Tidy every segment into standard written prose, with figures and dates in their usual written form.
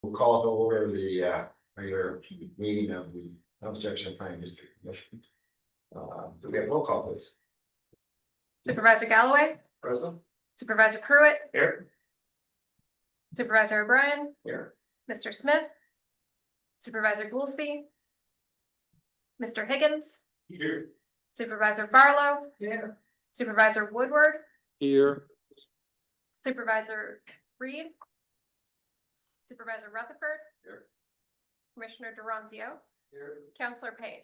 We'll call to order the regular meeting of the Obstruction Planning District Commission. Do we have roll call, please? Supervisor Galloway, Present. Supervisor Pruitt, Here. Supervisor O'Brien, Here. Mr. Smith, Supervisor Goolsby, Mr. Higgins, Here. Supervisor Barlow, Here. Supervisor Woodward, Here. Supervisor Reed, Supervisor Rutherford, Here. Commissioner Duranzio, Here. Counselor Page.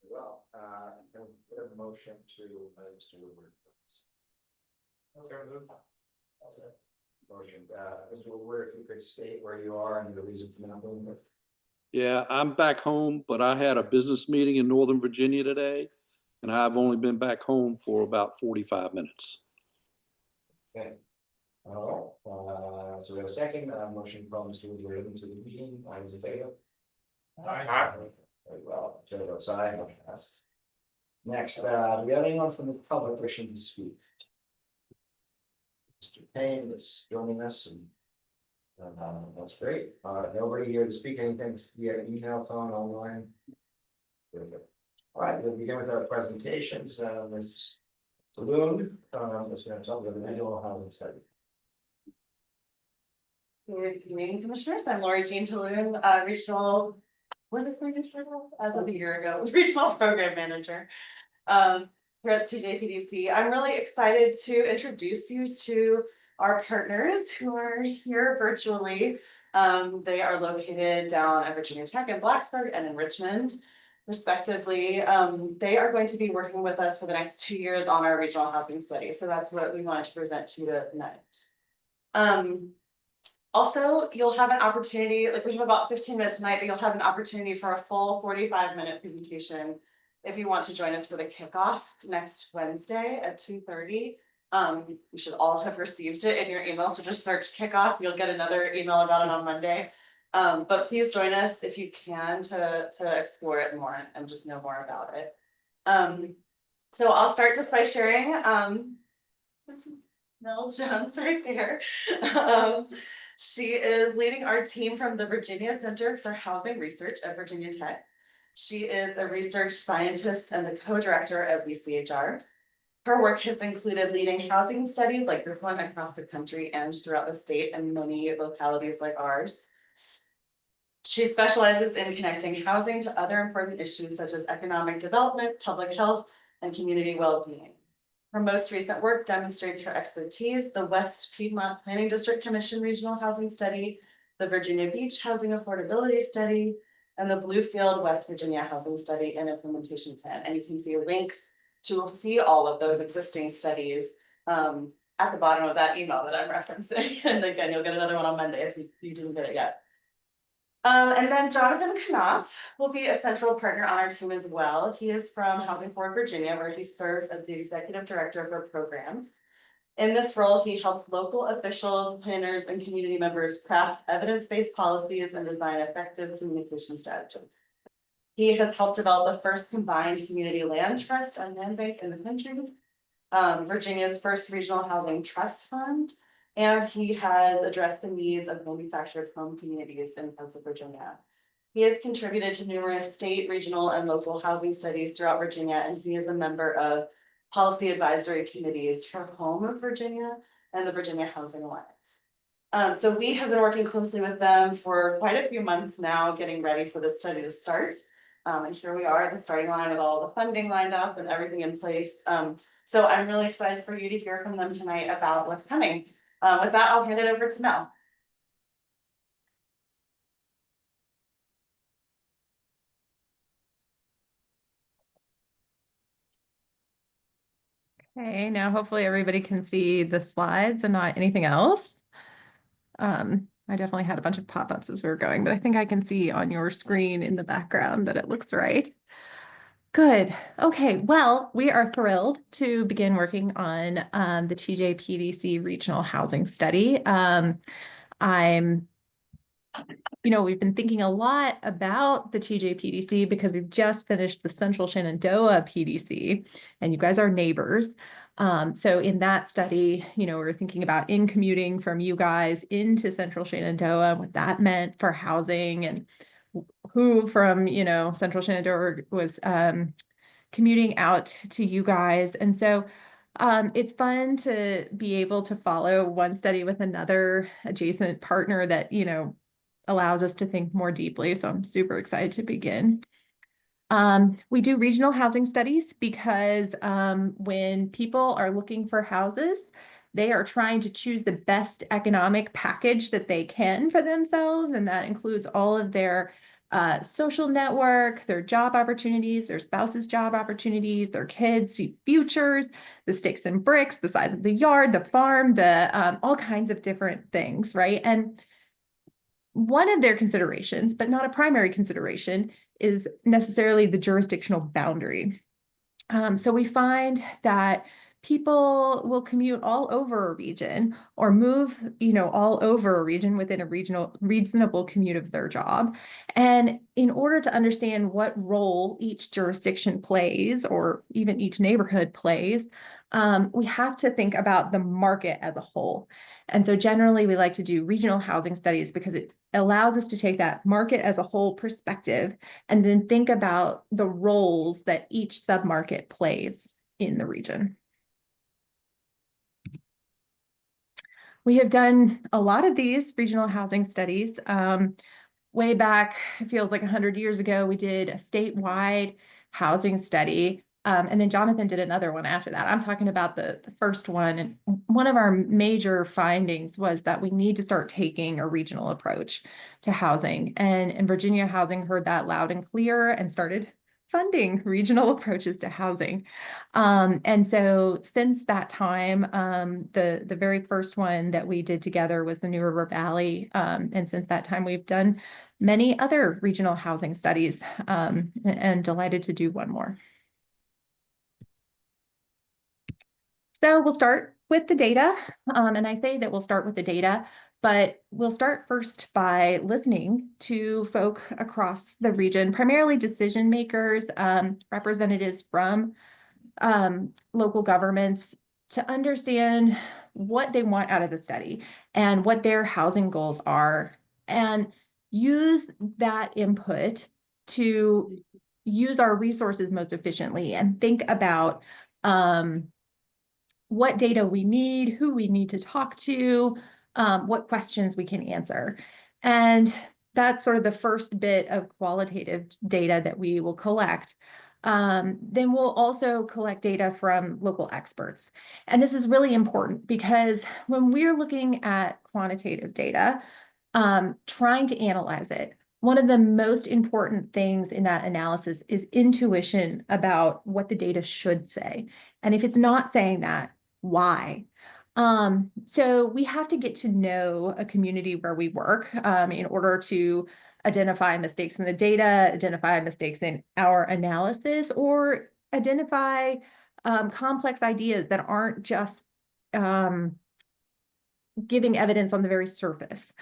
Well, we have a motion to Mr. Woodward. Motion, Mr. Woodward, if you could state where you are and the reason for not being here. Yeah, I'm back home, but I had a business meeting in Northern Virginia today, and I've only been back home for about 45 minutes. Okay. All right, so we have a second motion from Mr. Woodward into the meeting. I was in favor. Aye. Very well, chair votes aye, motion passes. Next, do we have anyone from the public wishing to speak? Mr. Payne is joining us, and that's great. Nobody here to speak anything via email, phone, online. Very good. All right, we'll begin with our presentations. Ms. Loon is going to talk about the regional housing study. Good evening, Commissioners. I'm Lori Jean Talloon, regional, what is my title? As of a year ago, regional program manager here at TJPDC. I'm really excited to introduce you to our partners who are here virtually. They are located down at Virginia Tech in Blacksburg and in Richmond, respectively. They are going to be working with us for the next 2 years on our regional housing study. So that's what we wanted to present to you tonight. Also, you'll have an opportunity, like we have about 15 minutes tonight, but you'll have an opportunity for a full 45-minute presentation if you want to join us for the kickoff next Wednesday at 2:30. You should all have received it in your email, so just search kickoff. You'll get another email about it on Monday. But please join us if you can to explore it more and just know more about it. So I'll start just by sharing. This is Mel Jones right there. She is leading our team from the Virginia Center for Housing Research at Virginia Tech. She is a research scientist and the co-director of VCHR. Her work has included leading housing studies like this one across the country and throughout the state and many localities like ours. She specializes in connecting housing to other important issues such as economic development, public health, and community well-being. Her most recent work demonstrates her expertise: the West Piedmont Planning District Commission Regional Housing Study, the Virginia Beach Housing Affordability Study, and the Bluefield West Virginia Housing Study and Implementation Plan. And you can see links to see all of those existing studies at the bottom of that email that I'm referencing. And again, you'll get another one on Monday if you didn't get it yet. And then Jonathan Knopf will be a central partner on our team as well. He is from Housing Forward Virginia, where he serves as the executive director for programs. In this role, he helps local officials, planners, and community members craft evidence-based policies and design effective communication strategies. He has helped develop the first combined community land trust and land bank in the country, Virginia's first regional housing trust fund, and he has addressed the needs of manufactured home communities in parts of Virginia. He has contributed to numerous state, regional, and local housing studies throughout Virginia, and he is a member of policy advisory committees for Home of Virginia and the Virginia Housing Alliance. So we have been working closely with them for quite a few months now, getting ready for this study to start. And here we are at the starting line with all the funding lined up and everything in place. So I'm really excited for you to hear from them tonight about what's coming. With that, I'll hand it over to Mel. Okay, now hopefully everybody can see the slides and not anything else. I definitely had a bunch of pop-ups as we were going, but I think I can see on your screen in the background that it looks right. Good. Okay, well, we are thrilled to begin working on the TJPDC Regional Housing Study. I'm we've been thinking a lot about the TJPDC because we've just finished the Central Shenandoah PDC, and you guys are neighbors. So in that study, we're thinking about in commuting from you guys into Central Shenandoah, what that meant for housing, and who from, Central Shenandoah was commuting out to you guys. And so it's fun to be able to follow one study with another adjacent partner that, allows us to think more deeply. So I'm super excited to begin. We do regional housing studies because when people are looking for houses, they are trying to choose the best economic package that they can for themselves. And that includes all of their social network, their job opportunities, their spouse's job opportunities, their kids' futures, the sticks and bricks, the size of the yard, the farm, the all kinds of different things, right? And one of their considerations, but not a primary consideration, is necessarily the jurisdictional boundary. So we find that people will commute all over a region or move, all over a region within a reasonable commute of their job. And in order to understand what role each jurisdiction plays, or even each neighborhood plays, we have to think about the market as a whole. And so generally we like to do regional housing studies because it allows us to take that market as a whole perspective and then think about the roles that each submarket plays in the region. We have done a lot of these regional housing studies. Way back, it feels like 100 years ago, we did a statewide housing study. And then Jonathan did another one after that. I'm talking about the first one. And one of our major findings was that we need to start taking a regional approach to housing. And Virginia Housing heard that loud and clear and started funding regional approaches to housing. And so since that time, the very first one that we did together was the New River Valley. And since that time, we've done many other regional housing studies, and delighted to do one more. So we'll start with the data. And I say that we'll start with the data, but we'll start first by listening to folk across the region, primarily decision makers, representatives from local governments, to understand what they want out of the study and what their housing goals are, and use that input to use our resources most efficiently and think about what data we need, who we need to talk to, what questions we can answer. And that's sort of the first bit of qualitative data that we will collect. Then we'll also collect data from local experts. And this is really important because when we're looking at quantitative data, trying to analyze it, one of the most important things in that analysis is intuition about what the data should say. And if it's not saying that, why? So we have to get to know a community where we work in order to identify mistakes in the data, identify mistakes in our analysis, or identify complex ideas that aren't just giving evidence on the very surface.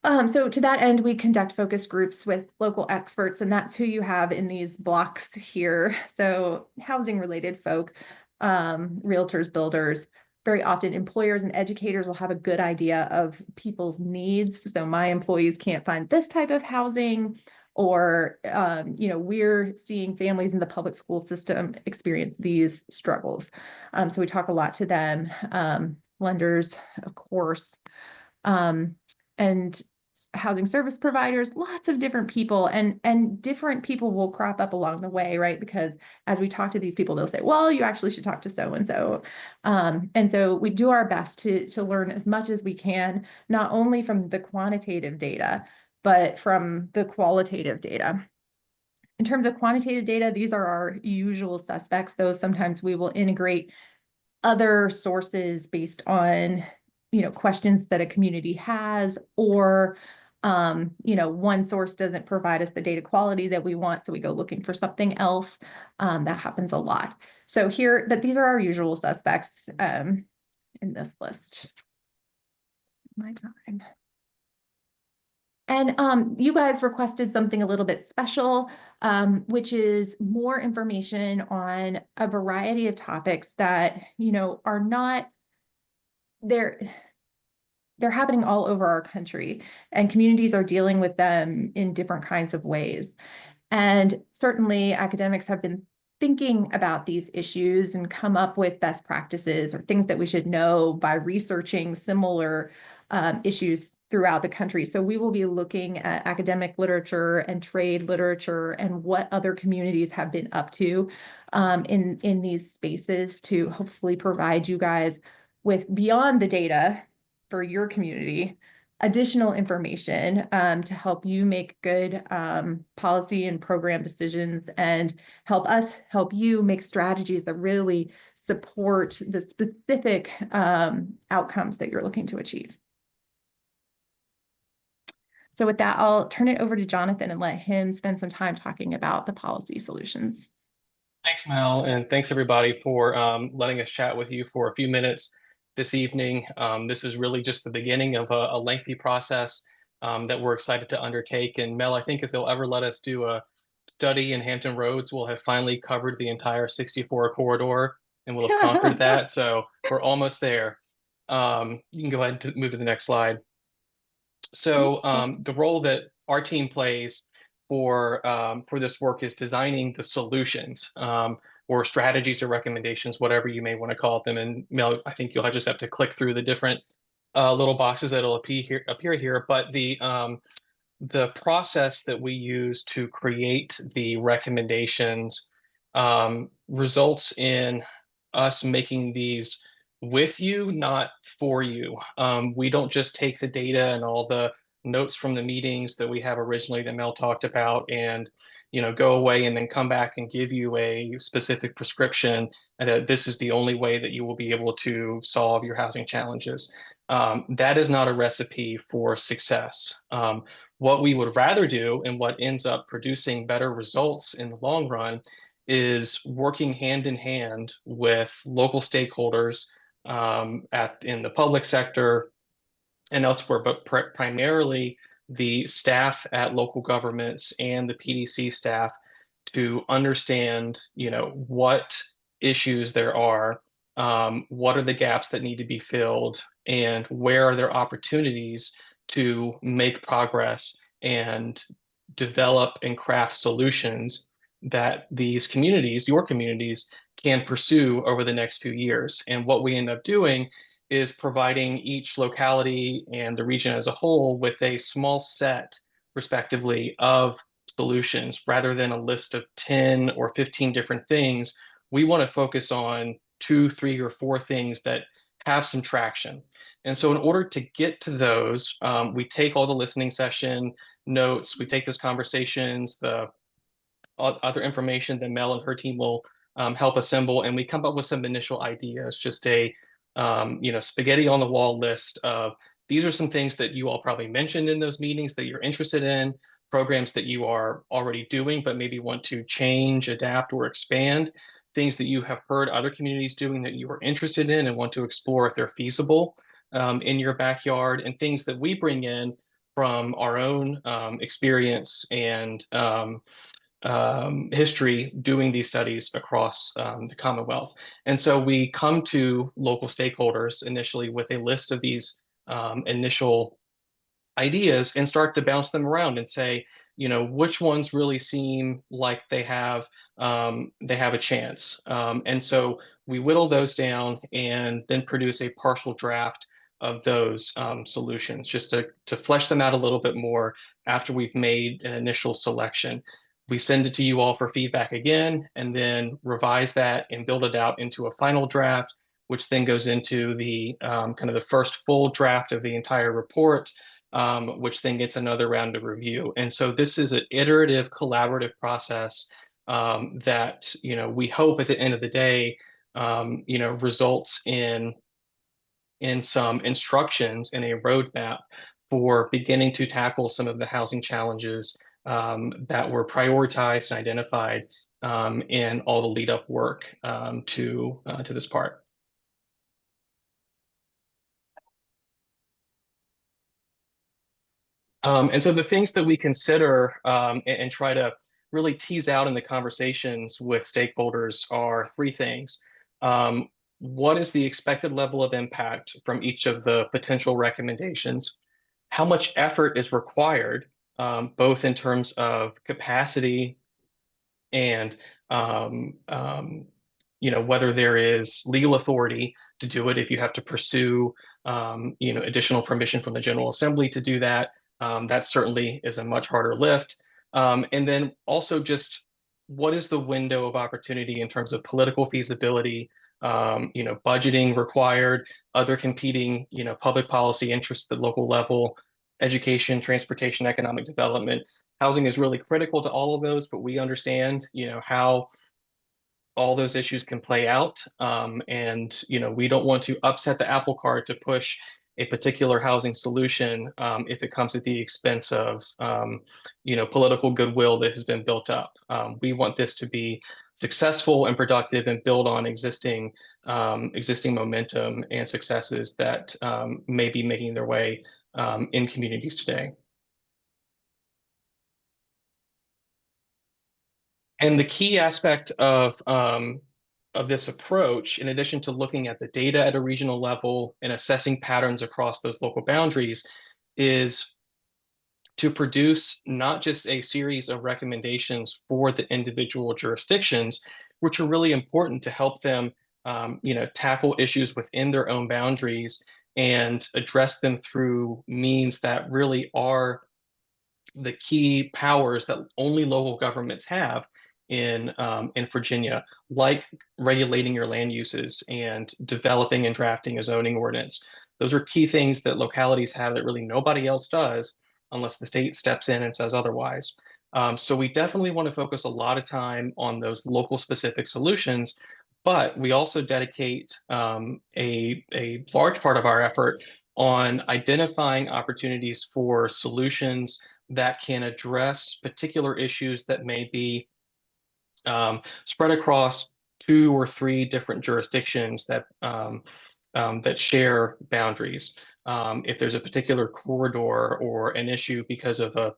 So to that end, we conduct focus groups with local experts, and that's who you have in these blocks here. So housing related folk, realtors, builders, very often employers and educators will have a good idea of people's needs. So my employees can't find this type of housing, or, we're seeing families in the public school system experience these struggles. So we talk a lot to them, lenders, of course, and housing service providers, lots of different people, and different people will crop up along the way, right? Because as we talk to these people, they'll say, well, you actually should talk to so-and-so. And so we do our best to learn as much as we can, not only from the quantitative data, but from the qualitative data. In terms of quantitative data, these are our usual suspects, though sometimes we will integrate other sources based on questions that a community has, or one source doesn't provide us the data quality that we want, so we go looking for something else. That happens a lot. So here, but these are our usual suspects in this list. My time. And you guys requested something a little bit special, which is more information on a variety of topics that, are not there. They're happening all over our country, and communities are dealing with them in different kinds of ways. And certainly academics have been thinking about these issues and come up with best practices or things that we should know by researching similar issues throughout the country. So we will be looking at academic literature and trade literature and what other communities have been up to in these spaces to hopefully provide you guys with, beyond the data for your community, additional information to help you make good policy and program decisions, and help you make strategies that really support the specific outcomes that you're looking to achieve. So with that, I'll turn it over to Jonathan and let him spend some time talking about the policy solutions. Thanks, Mel, and thanks everybody for letting us chat with you for a few minutes this evening. This is really just the beginning of a lengthy process that we're excited to undertake. And Mel, I think if they'll ever let us do a study in Hampton Roads, we'll have finally covered the entire 64 corridor and we'll have conquered that. So we're almost there. You can go ahead and move to the next slide. So the role that our team plays for this work is designing the solutions or strategies or recommendations, whatever you may want to call them. And Mel, I think you'll just have to click through the different little boxes that'll appear here. But the process that we use to create the recommendations results in us making these with you, not for you. We don't just take the data and all the notes from the meetings that we have originally that Mel talked about and go away and then come back and give you a specific prescription and that this is the only way that you will be able to solve your housing challenges. That is not a recipe for success. What we would rather do and what ends up producing better results in the long run is working hand in hand with local stakeholders in the public sector and elsewhere, but primarily the staff at local governments and the PDC staff to understand, what issues there are, what are the gaps that need to be filled, and where are there opportunities to make progress and develop and craft solutions that these communities, your communities, can pursue over the next few years. And what we end up doing is providing each locality and the region as a whole with a small set, respectively, of solutions. Rather than a list of 10 or 15 different things, we want to focus on 2, 3, or 4 things that have some traction. And so in order to get to those, we take all the listening session notes, we take those conversations, the other information that Mel and her team will help assemble, and we come up with some initial ideas, just a spaghetti on the wall list of these are some things that you all probably mentioned in those meetings that you're interested in, programs that you are already doing but maybe want to change, adapt, or expand, things that you have heard other communities doing that you are interested in and want to explore if they're feasible in your backyard, and things that we bring in from our own experience and history doing these studies across the Commonwealth. And so we come to local stakeholders initially with a list of these initial ideas and start to bounce them around and say, which ones really seem like they have a chance. And so we whittle those down and then produce a partial draft of those solutions, just to flesh them out a little bit more after we've made an initial selection. We send it to you all for feedback again, and then revise that and build it out into a final draft, which then goes into the kind of the first full draft of the entire report, which then gets another round of review. And so this is an iterative, collaborative process that we hope at the end of the day results in some instructions and a roadmap for beginning to tackle some of the housing challenges that were prioritized and identified in all the lead up work to this part. And so the things that we consider and try to really tease out in the conversations with stakeholders are three things. What is the expected level of impact from each of the potential recommendations? How much effort is required, both in terms of capacity and whether there is legal authority to do it if you have to pursue additional permission from the General Assembly to do that. That certainly is a much harder lift. And then also just what is the window of opportunity in terms of political feasibility, budgeting required, other competing, public policy interests at the local level, education, transportation, economic development. Housing is really critical to all of those, but we understand, how all those issues can play out. And, we don't want to upset the apple cart to push a particular housing solution if it comes at the expense of, political goodwill that has been built up. We want this to be successful and productive and build on existing momentum and successes that may be making their way in communities today. And the key aspect of this approach, in addition to looking at the data at a regional level and assessing patterns across those local boundaries, is to produce not just a series of recommendations for the individual jurisdictions, which are really important to help them, tackle issues within their own boundaries and address them through means that really are the key powers that only local governments have in Virginia, like regulating your land uses and developing and drafting a zoning ordinance. Those are key things that localities have that really nobody else does unless the state steps in and says otherwise. So we definitely want to focus a lot of time on those local specific solutions, but we also dedicate a large part of our effort on identifying opportunities for solutions that can address particular issues that may be spread across 2 or 3 different jurisdictions that that share boundaries. If there's a particular corridor or an issue because of a,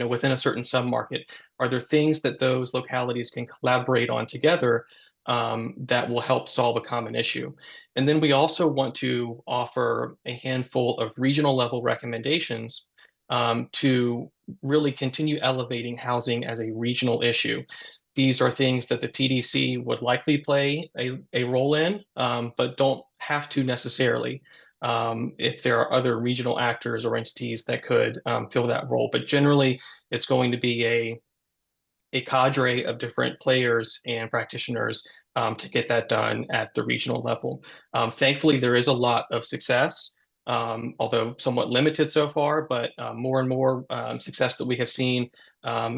within a certain submarket, are there things that those localities can collaborate on together that will help solve a common issue? And then we also want to offer a handful of regional level recommendations to really continue elevating housing as a regional issue. These are things that the PDC would likely play a role in, but don't have to necessarily if there are other regional actors or entities that could fill that role. But generally, it's going to be a cadre of different players and practitioners to get that done at the regional level. Thankfully, there is a lot of success, although somewhat limited so far, but more and more success that we have seen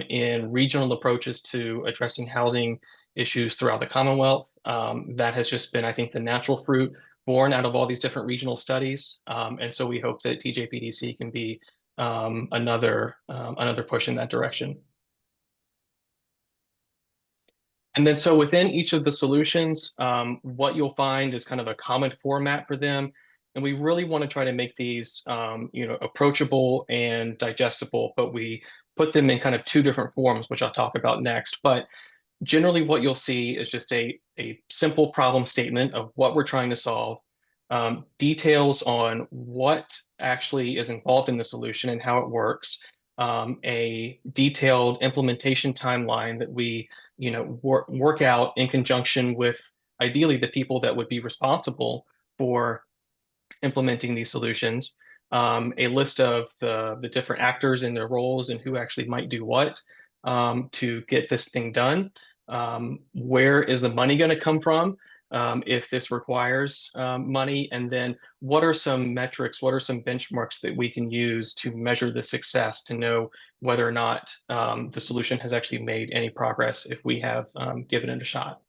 in regional approaches to addressing housing issues throughout the Commonwealth. That has just been, I think, the natural fruit born out of all these different regional studies. And so we hope that TJPDC can be another push in that direction. And then so within each of the solutions, what you'll find is kind of a common format for them. And we really want to try to make these, approachable and digestible, but we put them in kind of 2 different forms, which I'll talk about next. But generally what you'll see is just a simple problem statement of what we're trying to solve, details on what actually is involved in the solution and how it works, a detailed implementation timeline that we work out in conjunction with ideally the people that would be responsible for implementing these solutions, a list of the different actors and their roles and who actually might do what to get this thing done. Where is the money going to come from if this requires money? And then what are some metrics, what are some benchmarks that we can use to measure the success to know whether or not the solution has actually made any progress if we have given it a shot?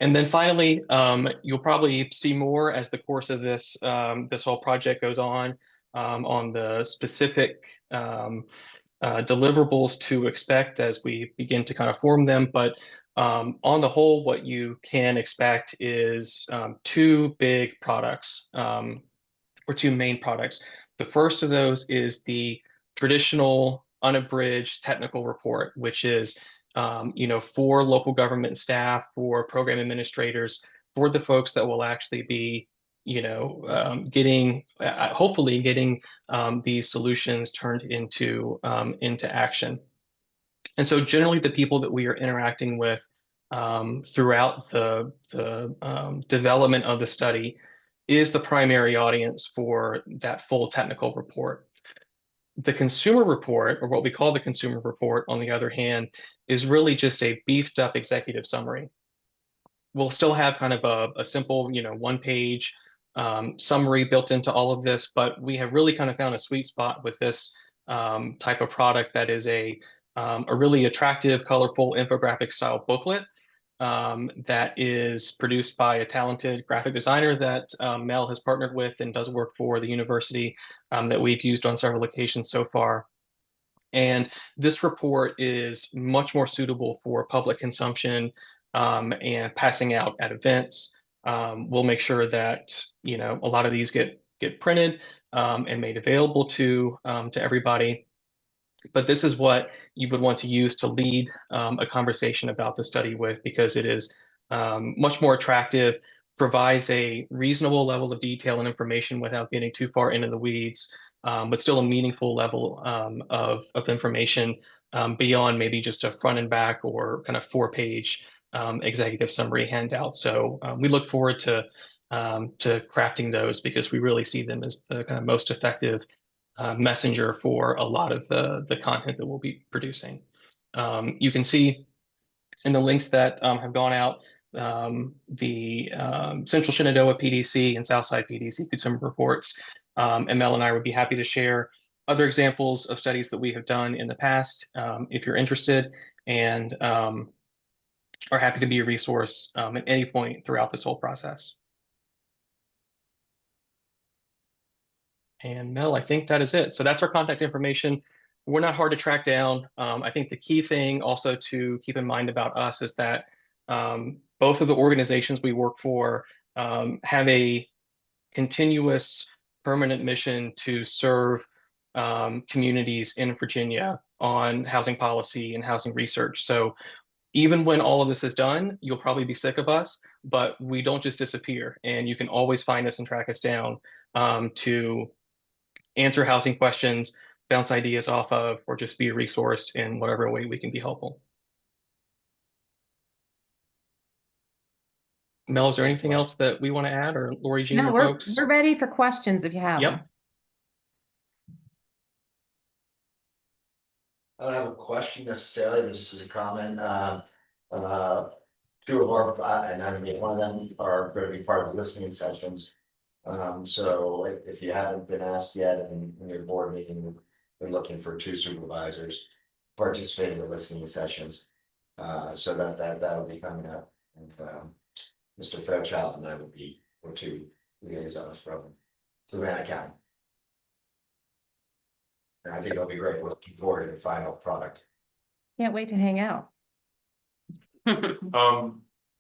And then finally, you'll probably see more as the course of this whole project goes on the specific deliverables to expect as we begin to kind of form them. But on the whole, what you can expect is 2 big products or two main products. The first of those is the traditional unabridged technical report, which is for local government staff, for program administrators, for the folks that will actually be hopefully getting these solutions turned into action. And so generally the people that we are interacting with throughout the development of the study is the primary audience for that full technical report. The consumer report, or what we call the consumer report, on the other hand, is really just a beefed up executive summary. We'll still have kind of a simple, one-page summary built into all of this, but we have really kind of found a sweet spot with this type of product that is a really attractive, colorful infographic style booklet that is produced by a talented graphic designer that Mel has partnered with and does work for the university that we've used on several occasions so far. And this report is much more suitable for public consumption and passing out at events. We'll make sure that a lot of these get printed and made available to everybody. But this is what you would want to use to lead a conversation about the study with, because it is much more attractive, provides a reasonable level of detail and information without getting too far into the weeds, but still a meaningful level of information beyond maybe just a front and back or kind of 4-page executive summary handout. So we look forward to crafting those, because we really see them as the kind of most effective messenger for a lot of the content that we'll be producing. You can see in the links that have gone out, the Central Shenandoah PDC and Southside PDC consumer reports, and Mel and I would be happy to share other examples of studies that we have done in the past if you're interested, and are happy to be a resource at any point throughout this whole process. And Mel, I think that is it. So that's our contact information. We're not hard to track down. I think the key thing also to keep in mind about us is that both of the organizations we work for have a continuous permanent mission to serve communities in Virginia on housing policy and housing research. So even when all of this is done, you'll probably be sick of us, but we don't just disappear. And you can always find us and track us down to answer housing questions, bounce ideas off of, or just be a resource in whatever way we can be helpful. Mel, is there anything else that we want to add, or Lori Jean, No, or folks? we're ready for questions if you have Yep. them. I don't have a question necessarily, but just as a comment, two of our, and I mean, one of them are going to be part of the listening sessions. So if you haven't been asked yet in your board meeting, we're looking for 2 supervisors to participate in the listening sessions. So that'll be coming up, and Mr. Fairchild and I will be, or 2 liaisons from Fluvanna County. And I think it'll be great. We're looking forward to the final product. Can't wait to hang out.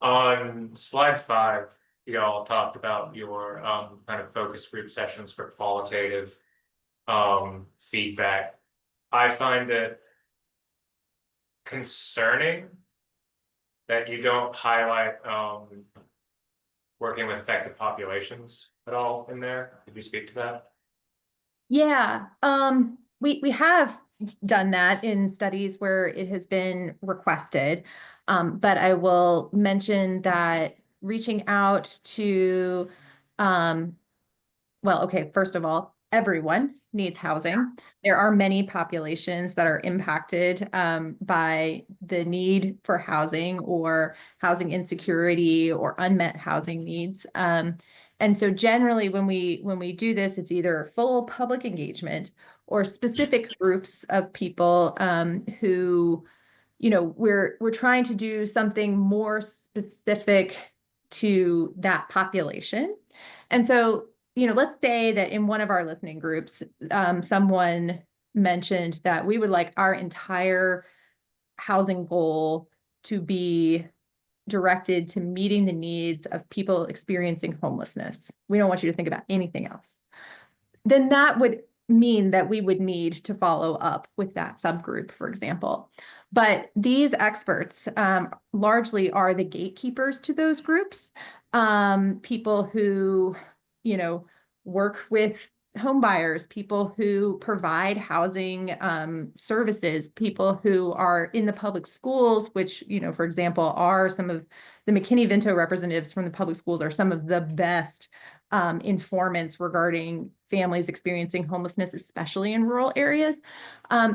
On slide 5, you all talked about your kind of focus group sessions for qualitative feedback. I find it concerning that you don't highlight working with affected populations at all in there. Could you speak to that? Yeah, we have done that in studies where it has been requested. But I will mention that reaching out to, first of all, everyone needs housing. There are many populations that are impacted by the need for housing or housing insecurity or unmet housing needs. And so generally when we do this, it's either full public engagement or specific groups of people who, we're trying to do something more specific to that population. And so, let's say that in one of our listening groups, someone mentioned that we would like our entire housing goal to be directed to meeting the needs of people experiencing homelessness. We don't want you to think about anything else. then that would mean that we would need to follow up with that subgroup, for example. But these experts largely are the gatekeepers to those groups, people who, work with home buyers, people who provide housing services, people who are in the public schools, which, for example, are some of the McKinney-Vento representatives from the public schools are some of the best informants regarding families experiencing homelessness, especially in rural areas.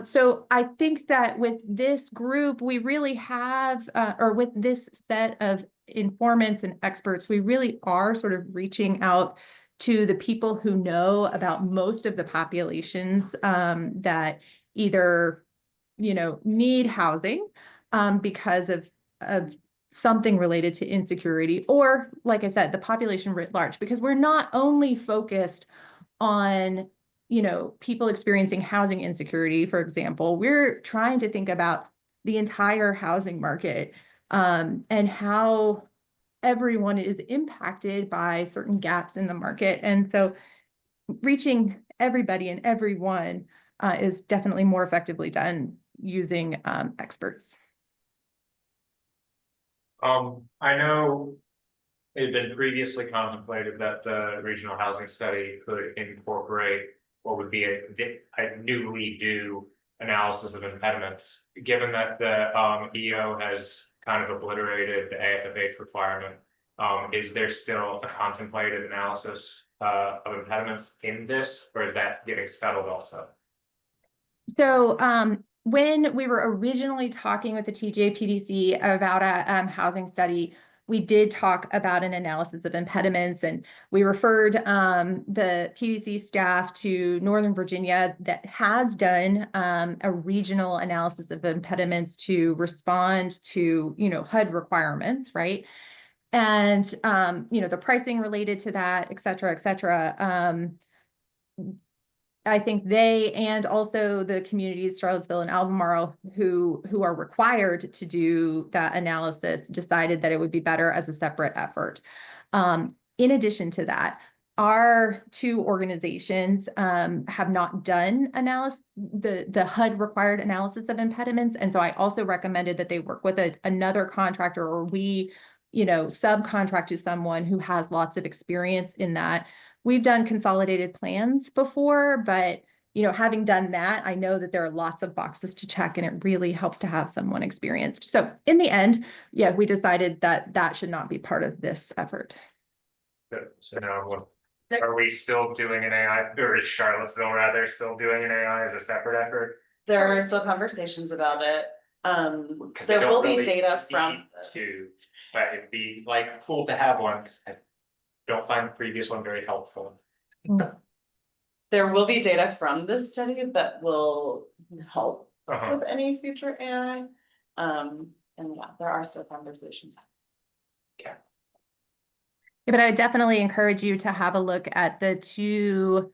So I think that with this group, we really have, or with this set of informants and experts, we really are sort of reaching out to the people who know about most of the populations that either, need housing because of something related to insecurity, or like I said, the population writ large, because we're not only focused on, people experiencing housing insecurity, for example, we're trying to think about the entire housing market and how everyone is impacted by certain gaps in the market. And so reaching everybody and everyone is definitely more effectively done using experts. I know it had been previously contemplated that the regional housing study could incorporate what would be a newly due analysis of impediments. Given that the EO has kind of obliterated the AFFH requirement, is there still a contemplated analysis of impediments in this, or is that getting scuttled also? So when we were originally talking with the TJPDC about a housing study, we did talk about an analysis of impediments, and we referred the PDC staff to Northern Virginia that has done a regional analysis of impediments to respond to, HUD requirements, right? And, the pricing related to that, et cetera, et cetera. I think they, and also the communities, Charlottesville and Albemarle, who are required to do that analysis, decided that it would be better as a separate effort. In addition to that, our two organizations have not done the HUD required analysis of impediments. And so I also recommended that they work with another contractor, or we, subcontract to someone who has lots of experience in that. We've done consolidated plans before, but having done that, I know that there are lots of boxes to check, and it really helps to have someone experienced. So in the end, yeah, we decided that that should not be part of this effort. Good. So now are we still doing an AI, or is Charlottesville rather still doing an AI as a separate effort? There are still conversations about it. Because they There don't will be really data from. need to, but it'd be like cool to have one, because I don't find the previous one very helpful. There will be data from this study that will help Uh-huh. with any future AI. And yeah, there are still conversations. Yeah, but I would definitely encourage you to have a look at the two,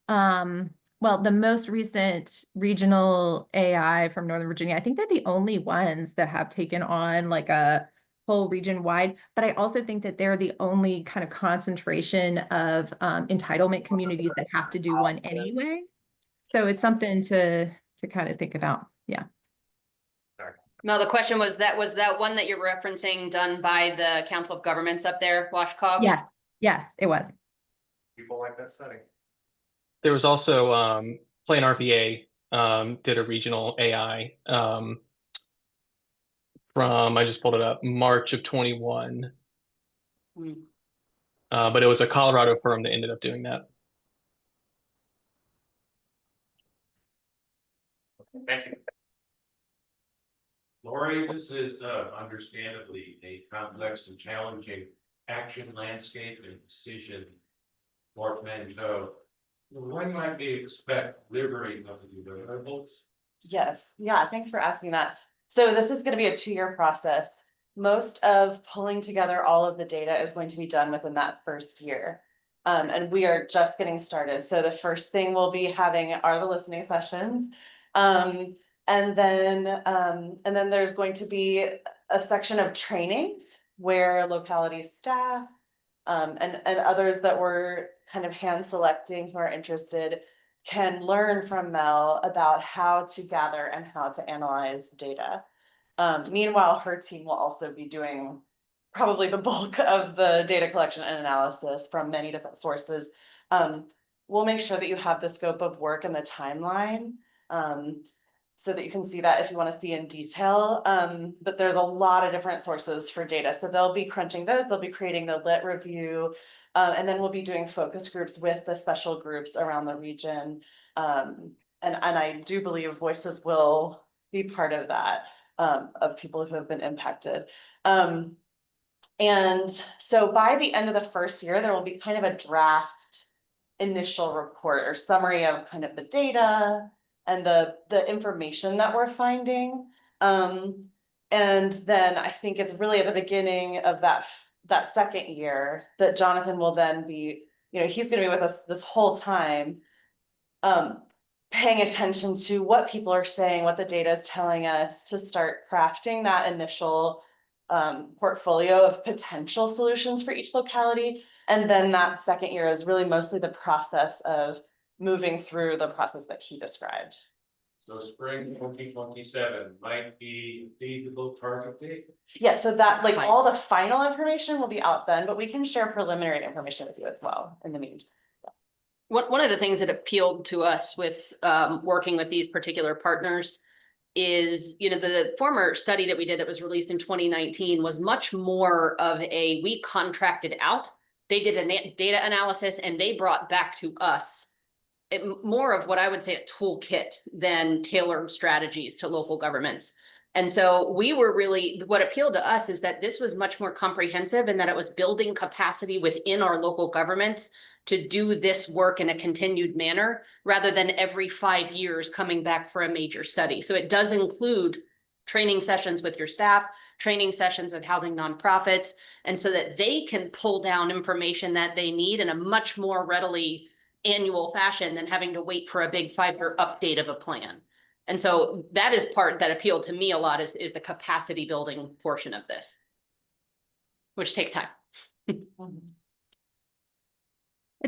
the most recent regional AI from Northern Virginia. I think they're the only ones that have taken on like a whole region wide, but I also think that they're the only kind of concentration of entitlement communities that have to do one anyway. So it's something to kind of think about. Yeah. No, the question was that one that you're referencing done by the Council of Governments up there, Washcog? Yes, it was. People like that study. There was also Plan RPA did a regional AI from, I just pulled it up, March of 21. But it was a Colorado firm that ended up doing that. Thank you. Lori, this is understandably a complex and challenging action landscape and decision portmanteau. When might we expect delivery of the deliverables? Yes, yeah, thanks for asking that. So this is going to be a 2-year process. Most of pulling together all of the data is going to be done within that first year. And we are just getting started. So the first thing we'll be having are the listening sessions. And then there's going to be a section of trainings where locality staff and others that we're kind of hand selecting who are interested can learn from Mel about how to gather and how to analyze data. Meanwhile, her team will also be doing probably the bulk of the data collection and analysis from many different sources. We'll make sure that you have the scope of work and the timeline, so that you can see that if you want to see in detail. But there's a lot of different sources for data. So they'll be crunching those, they'll be creating the lit review, and then we'll be doing focus groups with the special groups around the region. And I do believe voices will be part of that, of people who have been impacted. And so by the end of the first year, there will be kind of a draft initial report or summary of kind of the data and the information that we're finding. And then I think it's really at the beginning of that second year that Jonathan will then be, he's gonna be with us this whole time, paying attention to what people are saying, what the data is telling us, to start crafting that initial portfolio of potential solutions for each locality. And then that second year is really mostly the process of moving through the process that he described. So spring 2027 might be a feasible target date. Yeah, so that Fine. all the final information will be out then, but we can share preliminary information with you as well in the meantime. One of the things that appealed to us with working with these particular partners is, the former study that we did that was released in 2019 was much more of we contracted out. They did a data analysis and they brought back to us more of what I would say a toolkit than tailored strategies to local governments. And so we were really, what appealed to us is that this was much more comprehensive and that it was building capacity within our local governments to do this work in a continued manner, rather than every 5 years coming back for a major study. So it does include training sessions with your staff, training sessions with housing nonprofits, and so that they can pull down information that they need in a much more readily annual fashion than having to wait for a big 5-year update of a plan. And so that is part that appealed to me a lot, is the capacity building portion of this, which takes time. It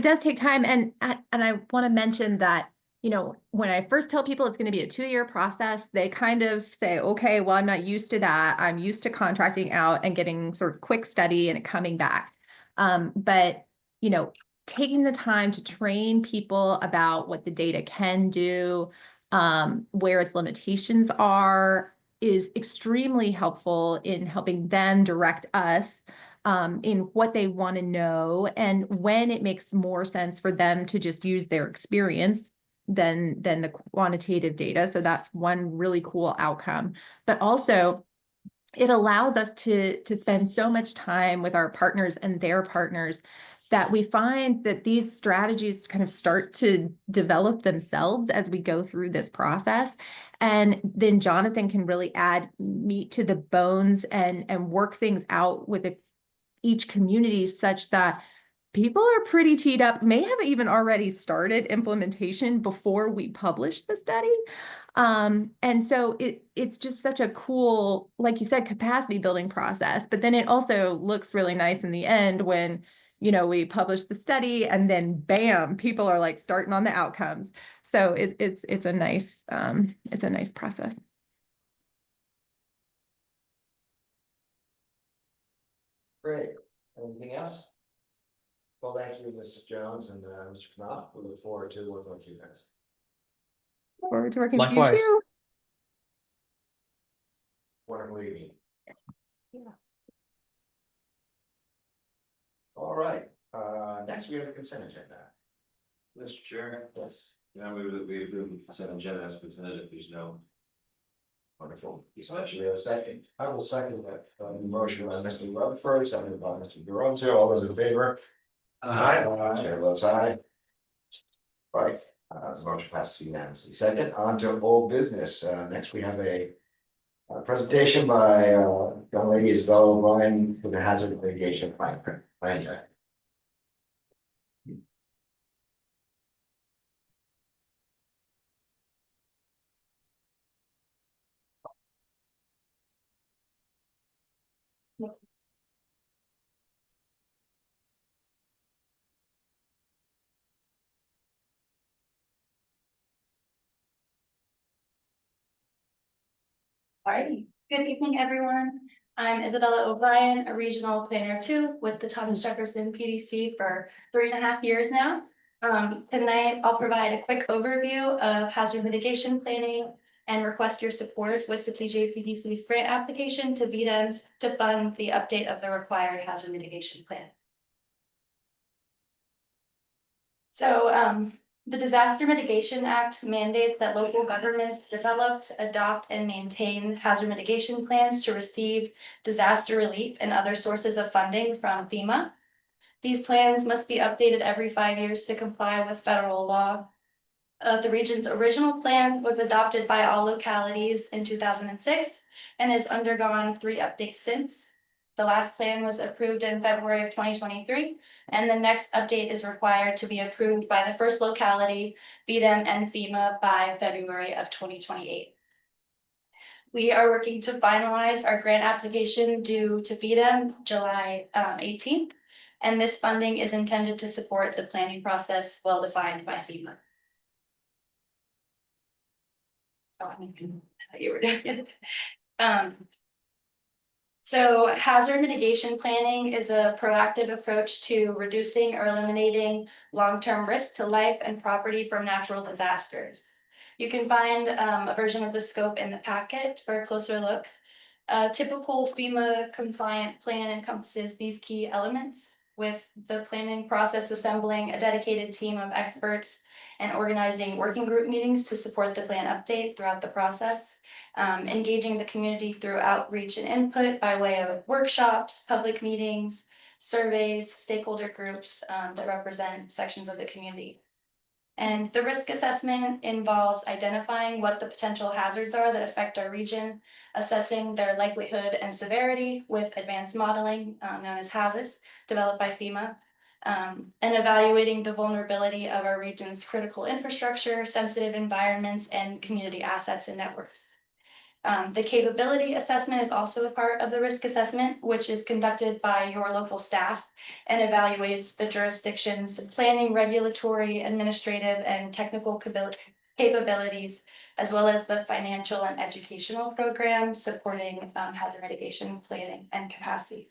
does take time. And I want to mention that, when I first tell people it's going to be a 2-year process, they kind of say, okay, well, I'm not used to that. I'm used to contracting out and getting sort of quick study and it coming back. But, taking the time to train people about what the data can do, where its limitations are, is extremely helpful in helping them direct us in what they want to know and when it makes more sense for them to just use their experience than the quantitative data. So that's one really cool outcome. But also, it allows us to spend so much time with our partners and their partners that we find that these strategies kind of start to develop themselves as we go through this process. And then Jonathan can really add meat to the bones and work things out with each community such that people are pretty teed up, may have even already started implementation before we publish the study. And so it's just such a cool, like you said, capacity building process, but then it also looks really nice in the end when, we publish the study and then bam, people are like starting on the outcomes. So it's a nice process. Great. Anything else? Well, thank you, Mrs. Jones and Mr. Knopf. We look forward to working with you guys. Look forward to working with you Likewise. too. Wonderful evening. All right, next we have the consent agenda. Mr. Chair, Yes, I move that we approve the consent agenda as presented if there's no. wonderful. So we have a second. I will second that motion by Mr. Rutherford, seconded by Mr. Duranto. All those in favor? Chair votes aye. Right, the motion passes unanimously. Second, on to old business. Next we have a presentation by young lady Isabella O'Brien with the hazard mitigation plan. All right, good evening, everyone. I'm Isabella O'Brien, a regional planner 2 with the Thomas Jefferson PDC for 3.5 years now. Tonight, I'll provide a quick overview of hazard mitigation planning and request your support with the TJPDC's grant application to VDEM to fund the update of the required hazard mitigation plan. So the Disaster Mitigation Act mandates that local governments develop, adopt, and maintain hazard mitigation plans to receive disaster relief and other sources of funding from FEMA. These plans must be updated every 5 years to comply with federal law. The region's original plan was adopted by all localities in 2006 and has undergone 3 updates since. The last plan was approved in February of 2023, and the next update is required to be approved by the first locality, VDEM and FEMA by February of 2028. We are working to finalize our grant application due to VDEM July 18th, and this funding is intended to support the planning process well defined by FEMA. Oh, I thought you were doing it. So hazard mitigation planning is a proactive approach to reducing or eliminating long-term risk to life and property from natural disasters. You can find a version of the scope in the packet for a closer look. A typical FEMA compliant plan encompasses these key elements, with the planning process assembling a dedicated team of experts and organizing working group meetings to support the plan update throughout the process, engaging the community through outreach and input by way of workshops, public meetings, surveys, stakeholder groups that represent sections of the community. And the risk assessment involves identifying what the potential hazards are that affect our region, assessing their likelihood and severity with advanced modeling known as HAZIS, developed by FEMA, and evaluating the vulnerability of our region's critical infrastructure, sensitive environments, and community assets and networks. The capability assessment is also a part of the risk assessment, which is conducted by your local staff and evaluates the jurisdiction's planning, regulatory, administrative, and technical capabilities, as well as the financial and educational programs supporting hazard mitigation planning and capacity.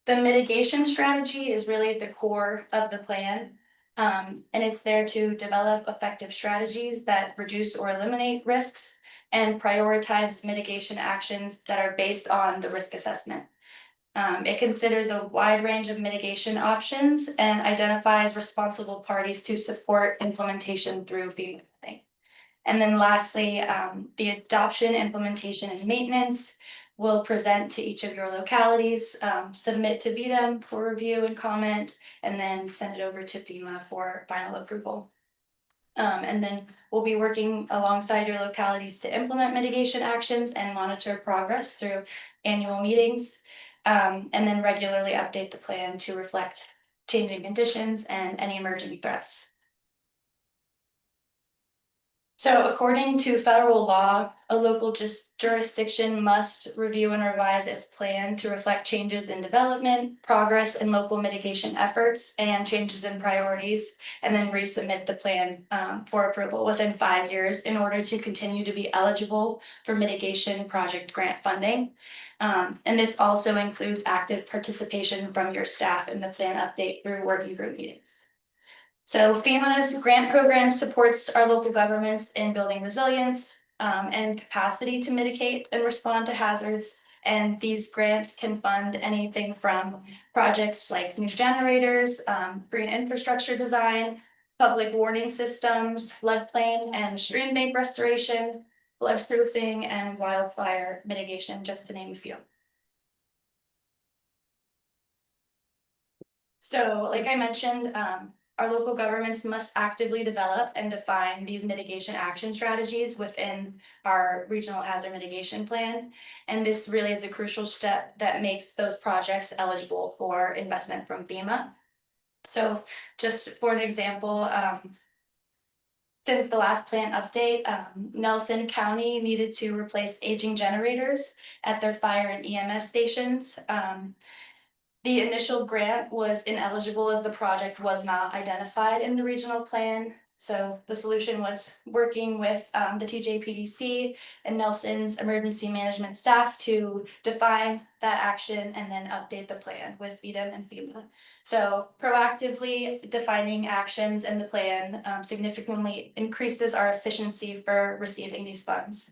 The mitigation strategy is really the core of the plan, and it's there to develop effective strategies that reduce or eliminate risks and prioritize mitigation actions that are based on the risk assessment. It considers a wide range of mitigation options and identifies responsible parties to support implementation through FEMA funding. And then lastly, the adoption, implementation, and maintenance will present to each of your localities, submit to VDEM for review and comment, and then send it over to FEMA for final approval. And then we'll be working alongside your localities to implement mitigation actions and monitor progress through annual meetings, and then regularly update the plan to reflect changing conditions and any emerging threats. So according to federal law, a local jurisdiction must review and revise its plan to reflect changes in development, progress in local mitigation efforts, and changes in priorities, and then resubmit the plan for approval within 5 years in order to continue to be eligible for mitigation project grant funding. And this also includes active participation from your staff in the plan update through working group meetings. So FEMA's grant program supports our local governments in building resilience and capacity to mitigate and respond to hazards. And these grants can fund anything from projects like new generators, green infrastructure design, public warning systems, floodplain and stream bank restoration, flood proofing, and wildfire mitigation, just to name a few. So like I mentioned, our local governments must actively develop and define these mitigation action strategies within our regional hazard mitigation plan. And this really is a crucial step that makes those projects eligible for investment from FEMA. So just for an example, since the last plan update, Nelson County needed to replace aging generators at their fire and EMS stations. The initial grant was ineligible as the project was not identified in the regional plan. So the solution was working with the TJPDC and Nelson's emergency management staff to define that action and then update the plan with VDEM and FEMA. So proactively defining actions in the plan significantly increases our efficiency for receiving these funds.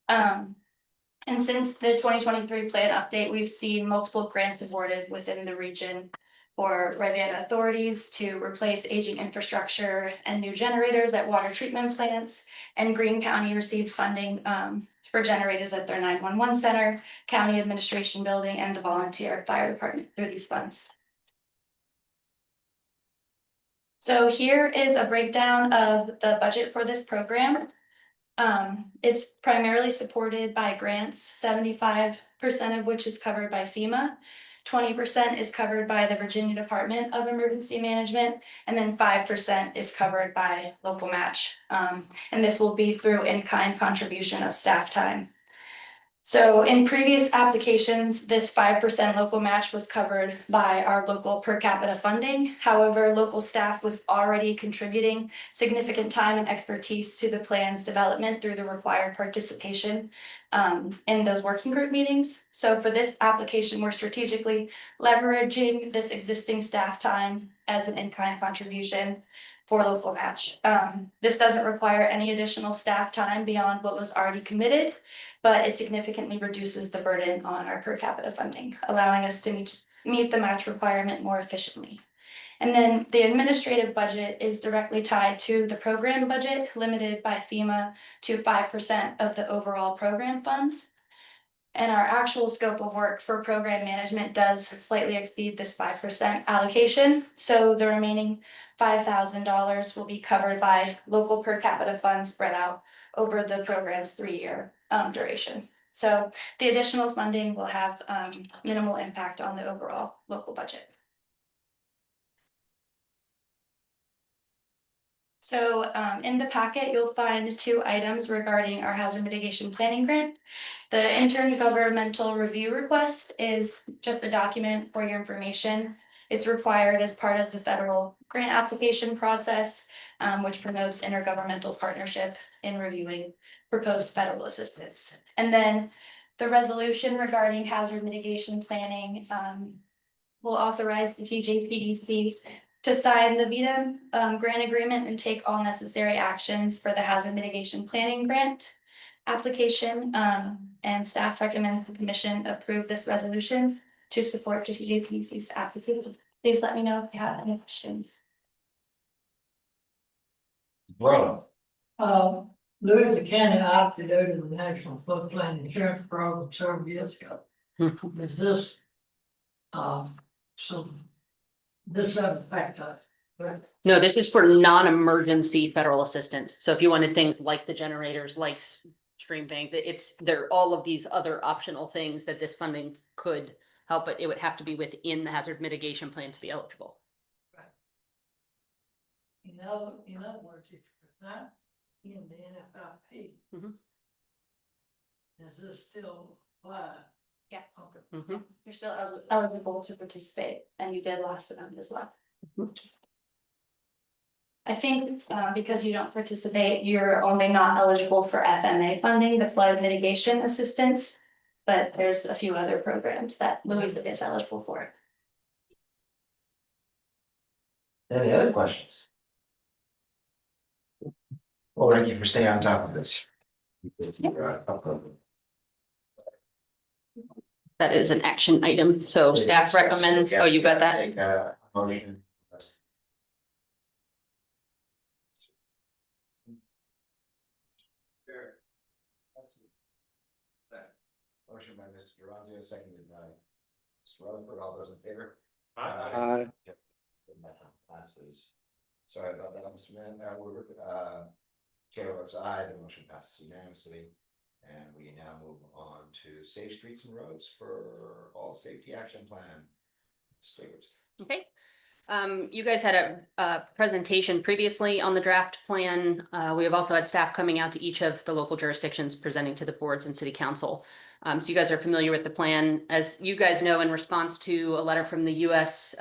And since the 2023 plan update, we've seen multiple grants awarded within the region for Rivanna authorities to replace aging infrastructure and new generators at water treatment plants. And Greene County received funding for generators at their 911 center, county administration building, and the volunteer fire department through these funds. So here is a breakdown of the budget for this program. It's primarily supported by grants, 75% of which is covered by FEMA. 20% is covered by the Virginia Department of Emergency Management, and then 5% is covered by local match. And this will be through in-kind contribution of staff time. So in previous applications, this 5% local match was covered by our local per capita funding. However, local staff was already contributing significant time and expertise to the plan's development through the required participation in those working group meetings. So for this application, we're strategically leveraging this existing staff time as an in-kind contribution for local match. This doesn't require any additional staff time beyond what was already committed, but it significantly reduces the burden on our per capita funding, allowing us to meet the match requirement more efficiently. And then the administrative budget is directly tied to the program budget, limited by FEMA to 5% of the overall program funds. And our actual scope of work for program management does slightly exceed this 5% allocation. So the remaining $5,000 will be covered by local per capita funds spread out over the program's 3-year duration. So the additional funding will have minimal impact on the overall local budget. So in the packet, you'll find 2 items regarding our hazard mitigation planning grant. The intergovernmental review request is just a document for your information. It's required as part of the federal grant application process, which promotes intergovernmental partnership in reviewing proposed federal assistance. And then the resolution regarding hazard mitigation planning will authorize the TJPDC to sign the VDEM grant agreement and take all necessary actions for the hazard mitigation planning grant application. And staff recommends the commission approve this resolution to support the TJPDC's application. Please let me know if you have any questions. Bro, Louisa County opted out of the National Floodplain Insurance Program several years ago. Is this, so this doesn't affect us, right? No, this is for non-emergency federal assistance. So if you wanted things like the generators, like stream bank, there are all of these other optional things that this funding could help, but it would have to be within the hazard mitigation plan to be eligible. Right. In other words, if it's not in the NFIP, Mhm. does this still apply? Yeah. Okay. Mhm. You're still eligible to participate, and you did last round as well. I think because you don't participate, you're only not eligible for FMA funding, the flood mitigation assistance. But there's a few other programs that Louisa is eligible for. any other questions? Well, thank you for staying on top of this. That is an action item. So staff recommends, oh, you got that? Take a motion. Motion by Mr. Durante, seconded by Mr. Rutherford. All those in favor? Aye. Yep. Passes. Sorry about that, Mr. Man. Chair votes aye, the motion passes unanimously. And we now move on to Safe Streets and Roads for All Safety Action Plan. Stickers. Okay. You guys had a presentation previously on the draft plan. We have also had staff coming out to each of the local jurisdictions presenting to the boards and city council. So you guys are familiar with the plan. As you guys know, in response to a letter from the U.S.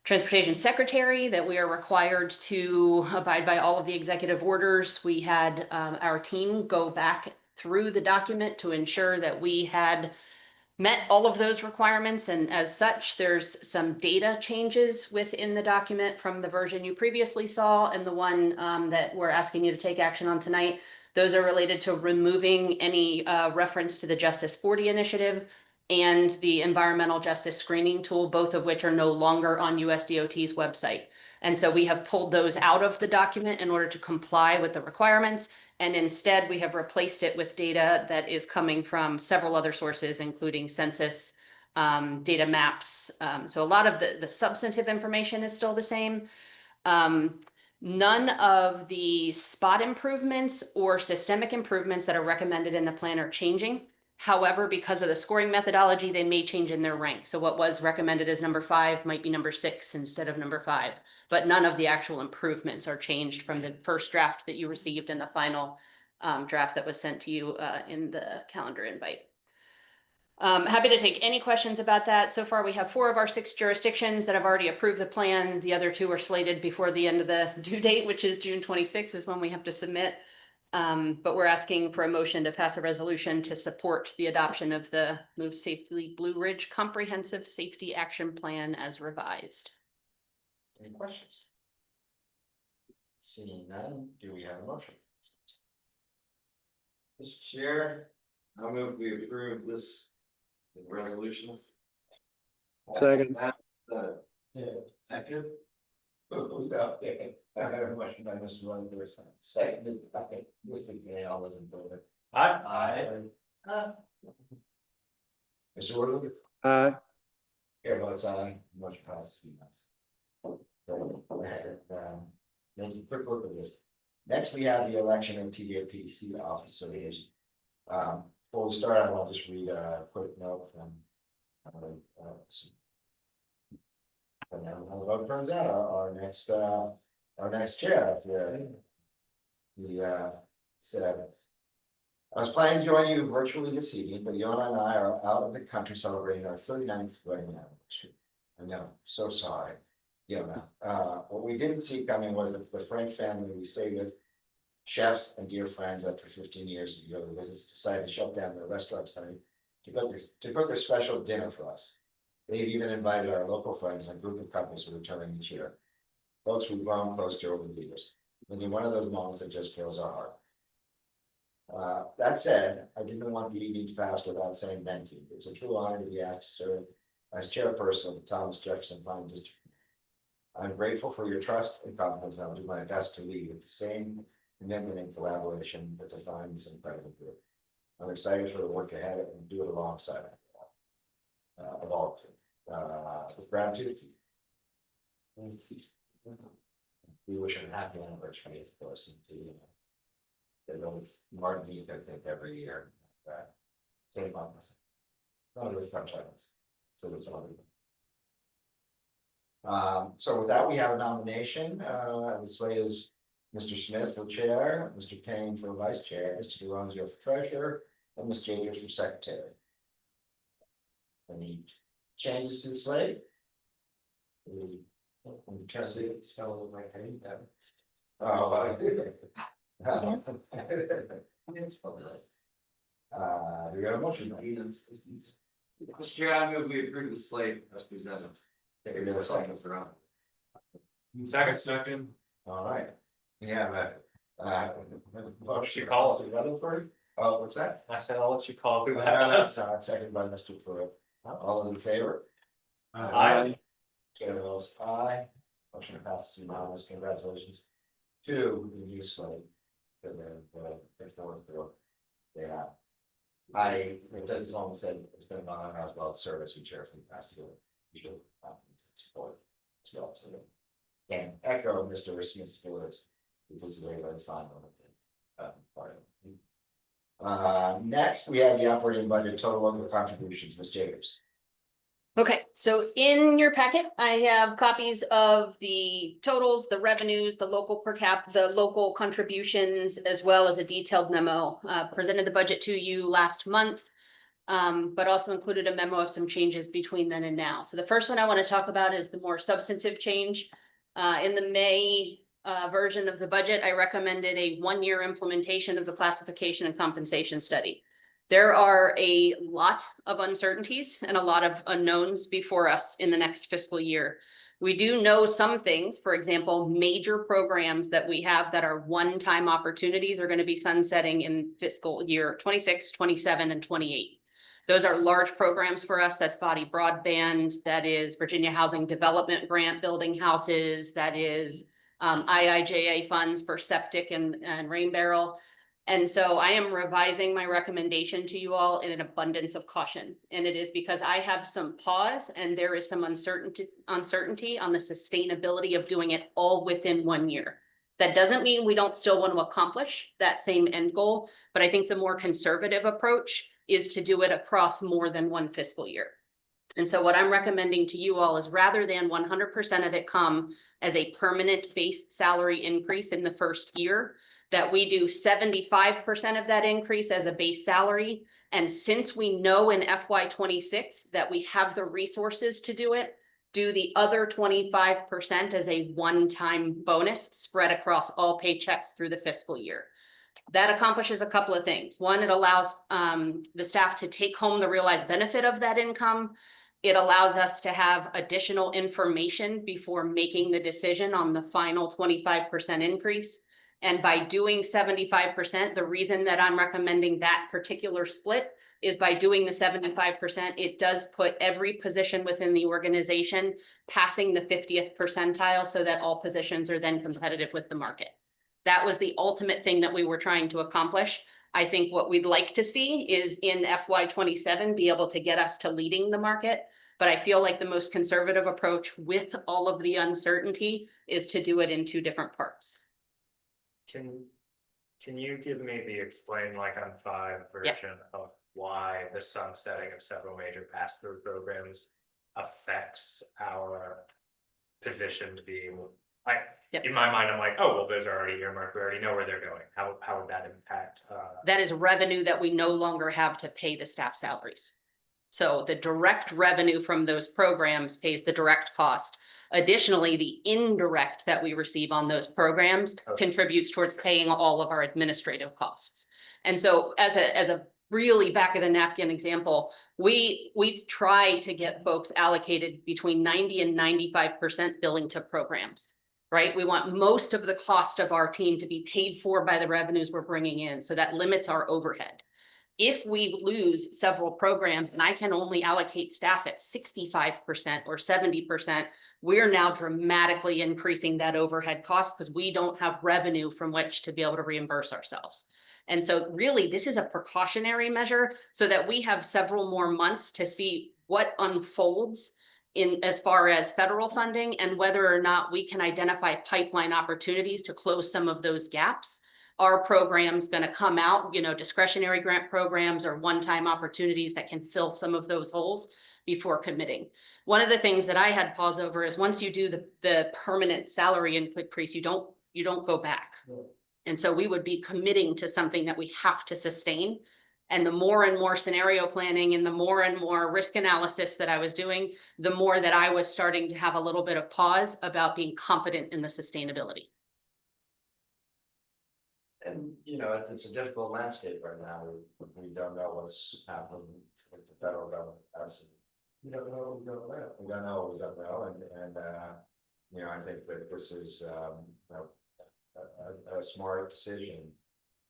transportation secretary, that we are required to abide by all of the executive orders. We had our team go back through the document to ensure that we had met all of those requirements, and as such, there's some data changes within the document from the version you previously saw and the one that we're asking you to take action on tonight. Those are related to removing any reference to the Justice 40 initiative and the environmental justice screening tool, both of which are no longer on USDOT's website. And so we have pulled those out of the document in order to comply with the requirements. And instead, we have replaced it with data that is coming from several other sources, including census, data maps. So a lot of the substantive information is still the same. None of the spot improvements or systemic improvements that are recommended in the plan are changing. However, because of the scoring methodology, they may change in their rank. So what was recommended as number 5 might be number 6 instead of number 5. But none of the actual improvements are changed from the first draft that you received and the final draft that was sent to you in the calendar invite. Happy to take any questions about that. So far, we have 4 of our 6 jurisdictions that have already approved the plan. The other 2 are slated before the end of the due date, which is June 26th is when we have to submit. But we're asking for a motion to pass a resolution to support the adoption of the Move Safely Blue Ridge Comprehensive Safety Action Plan as revised. Any questions? Seeing none, do we have a motion? Mr. Chair, I move we approve this resolution. Second. Second. Who's out there? I have a question by Mr. Rutherford. Second, okay, Mr. Gay, all those in favor. Aye. Mr. Woodward? Aye. Chair votes aye, motion passes unanimously. Let's quick look at this. Next, we have the election of TJPDC office affiliation. Before we start, I want to just read a quick note from. And then how the vote turns out, our next chair, the said, I was planning to join you virtually this evening, but Yona and I are out of the country celebrating our 39th wedding anniversary. I know, so sorry, Yona. What we didn't see coming was that the French family we stayed with, chefs and dear friends after 15 years of yearly visits, decided to shut down their restaurant tonight to cook a special dinner for us. They've even invited our local friends and a group of couples who return each year. Folks we've grown close to over the years. Maybe one of those moments that just fills our heart. That said, I didn't want the evening to pass without saying thank you. It's a true honor to be asked to serve as chairperson of the Thomas Jefferson Planning District. I'm grateful for your trust and confidence, and I'll do my best to lead with the same commitment and collaboration that defines this incredible group. I'm excited for the work ahead and do it alongside of all of you. With gratitude. We wish him a happy anniversary, of course, and to they really Martin meet, I think, every year. Same months. Not really French items. So that's one of them. So with that, we have a nomination. The slate is Mr. Smith for chair, Mr. Payne for vice chair, Mr. DeRonzio for treasurer, and Ms. Jacobs for secretary. Any changes to the slate? Spell my name. Oh, do we have a motion? Mr. Chair, I move we approve the slate as presented. Take a second for on. Second. All right. Yeah, What's your call? Oh, what's that? I said, I'll let you call who that That's was. second by Mr. Pruitt. All those in favor? Aye. Chair votes aye. Motion passes unanimous. Congratulations to the new slate. Yeah. It's almost said it's been an honor as well as service we chair for the past year. You should support as well to and echo Mr. Smith's words. This is a very fun one. Next, we have the operating budget total local contributions, Ms. Jacobs. Okay, so in your packet, I have copies of the totals, the revenues, the local per cap, the local contributions, as well as a detailed memo. Presented the budget to you last month. but also included a memo of some changes between then and now. So the first one I want to talk about is the more substantive change. In the May version of the budget, I recommended a 1-year implementation of the classification and compensation study. There are a lot of uncertainties and a lot of unknowns before us in the next fiscal year. We do know some things, for example, major programs that we have that are one-time opportunities are going to be sunsetting in fiscal year 26, 27, and 28. Those are large programs for us. That's body broadband, that is Virginia Housing Development Grant building houses, that is IIJA funds for septic and rain barrel. And so I am revising my recommendation to you all in an abundance of caution. And it is because I have some pause and there is some uncertainty on the sustainability of doing it all within 1 year. That doesn't mean we don't still want to accomplish that same end goal, but I think the more conservative approach is to do it across more than one fiscal year. And so what I'm recommending to you all is rather than 100% of it come as a permanent base salary increase in the first year, that we do 75% of that increase as a base salary. And since we know in FY26 that we have the resources to do it, do the other 25% as a one-time bonus spread across all paychecks through the fiscal year. That accomplishes a couple of things. One, it allows the staff to take home the realized benefit of that income. It allows us to have additional information before making the decision on the final 25% increase. And by doing 75%, the reason that I'm recommending that particular split is by doing the 75%, it does put every position within the organization passing the 50th percentile so that all positions are then competitive with the market. That was the ultimate thing that we were trying to accomplish. I think what we'd like to see is in FY27 be able to get us to leading the market. But I feel like the most conservative approach with all of the uncertainty is to do it in 2 different parts. Can you give me the explain like on 5 version of why the sunsetting of several major pass-through programs affects our position to be able, in my mind, I'm like, oh, well, those are already earmarked. We already know where they're going. How would that impact? That is revenue that we no longer have to pay the staff salaries. So the direct revenue from those programs pays the direct cost. Additionally, the indirect that we receive on those programs contributes towards paying all of our administrative costs. And so as a really back of the napkin example, we try to get folks allocated between 90 and 95% billing to programs, right? We want most of the cost of our team to be paid for by the revenues we're bringing in. So that limits our overhead. If we lose several programs and I can only allocate staff at 65% or 70%, we're now dramatically increasing that overhead cost because we don't have revenue from which to be able to reimburse ourselves. And so really, this is a precautionary measure so that we have several more months to see what unfolds in as far as federal funding and whether or not we can identify pipeline opportunities to close some of those gaps. Are programs going to come out, discretionary grant programs or one-time opportunities that can fill some of those holes before committing? One of the things that I had pause over is once you do the permanent salary increase, you don't go back. And so we would be committing to something that we have to sustain. And the more and more scenario planning and the more and more risk analysis that I was doing, the more that I was starting to have a little bit of pause about being confident in the sustainability. And, it's a difficult landscape right now. We don't know what's happening with the federal government. We don't know what we don't know. We don't know what we don't know. And I think that this is a smart decision.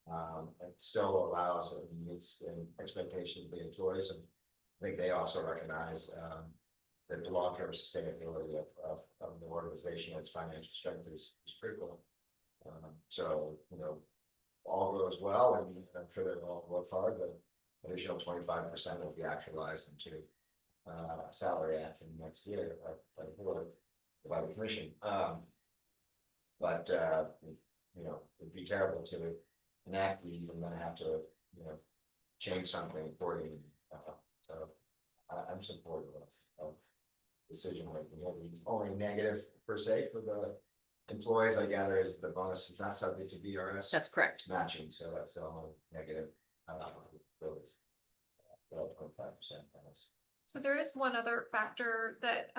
It still allows and meets the expectations of the employees. And I think they also recognize that the long-term sustainability of the organization, its financial strength is critical. So, all goes well, and I'm sure they'll all work hard. The additional 25% will be actualized into salary action next year by the commission. But it'd be terrible to enact these and then have to change something accordingly. So I'm supportive of decision making. The only negative per se for the employees, I gather, is the bonus is not subject to VRS. That's correct. Matching, so that's the only negative. 12.5%. So there is one other factor that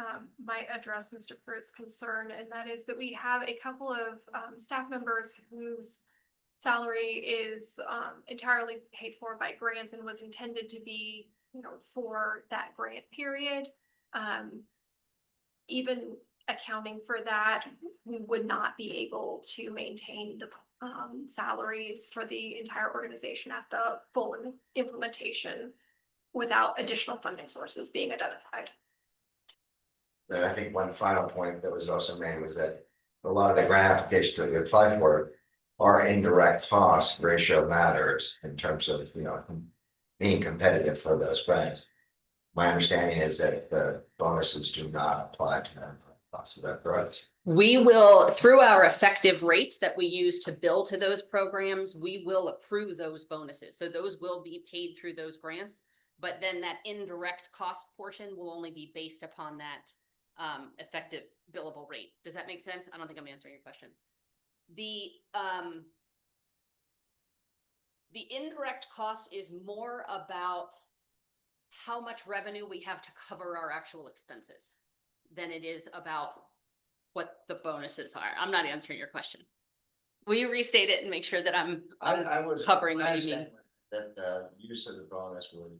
might address Mr. Pruitt's concern, and that is that we have a couple of staff members whose salary is entirely paid for by grants and was intended to be, for that grant period. Even accounting for that, we would not be able to maintain the salaries for the entire organization at the full implementation without additional funding sources being identified. Then I think one final point that was also made was that a lot of the grant applications that we apply for are indirect cost ratio matters in terms of, being competitive for those grants. My understanding is that the bonuses do not apply to them. Is that correct? We will, through our effective rates that we use to bill to those programs, we will accrue those bonuses. So those will be paid through those grants. But then that indirect cost portion will only be based upon that effective billable rate. Does that make sense? I don't think I'm answering your question. The indirect cost is more about how much revenue we have to cover our actual expenses than it is about what the bonuses are. I'm not answering your question. Will you restate it and make sure that I'm covering what you mean? That the use of the bonus would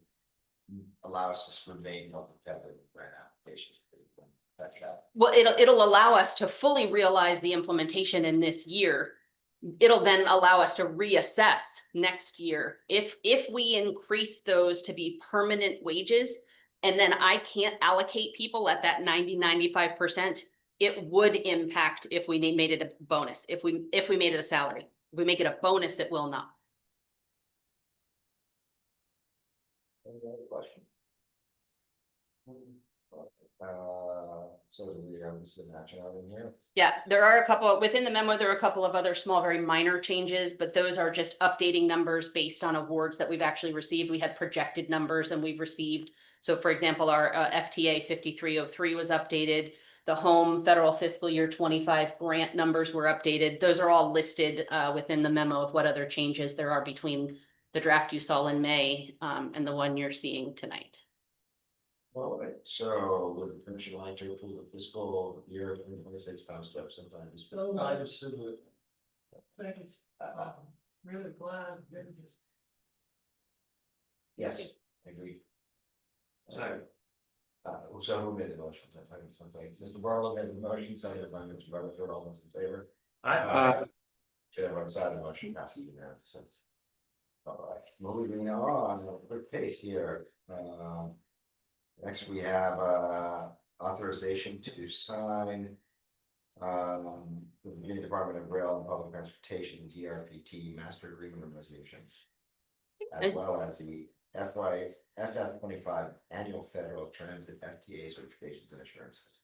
allow us to remain more competitive in grant applications. Well, it'll allow us to fully realize the implementation in this year. It'll then allow us to reassess next year. If we increase those to be permanent wages, and then I can't allocate people at that 90–95%, it would impact if we made it a bonus. If we made it a salary. If we make it a bonus, it will not. Any other questions? So we have this is action item here. Yeah, there are a couple within the memo. There are a couple of other small, very minor changes, but those are just updating numbers based on awards that we've actually received. We had projected numbers and we've received. So for example, our FTA 5303 was updated. The home federal fiscal year 25 grant numbers were updated. Those are all listed within the memo of what other changes there are between the draft you saw in May and the one you're seeing tonight. Well, right, so with the commission line to approve the fiscal year 2026 time step sometimes. So I just said that. Second, really glad that just. Yes, I agree. So who made the motion? Mr. Barlow made the motion, seconded by Mr. Rutherford, all those in favor? Chair votes aye, the motion passes unanimously. All right, moving on, a quick pace here. Next, we have authorization to sign the Virginia Department of Rail and Public Transportation DRPT Master Agreement Organization, as well as the FF25 Annual Federal Transit FTA Certifications and Assurances.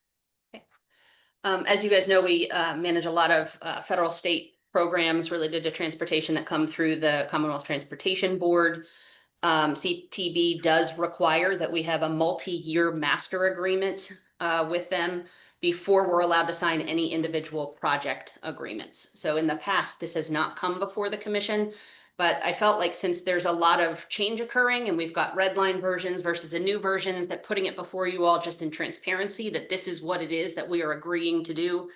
Okay. As you guys know, we manage a lot of federal state programs related to transportation that come through the Commonwealth Transportation Board. CTB does require that we have a multi-year master agreement with them before we're allowed to sign any individual project agreements. So in the past, this has not come before the commission, but I felt like since there's a lot of change occurring and we've got red line versions versus the new versions, that putting it before you all just in transparency, that this is what it is that we are agreeing to do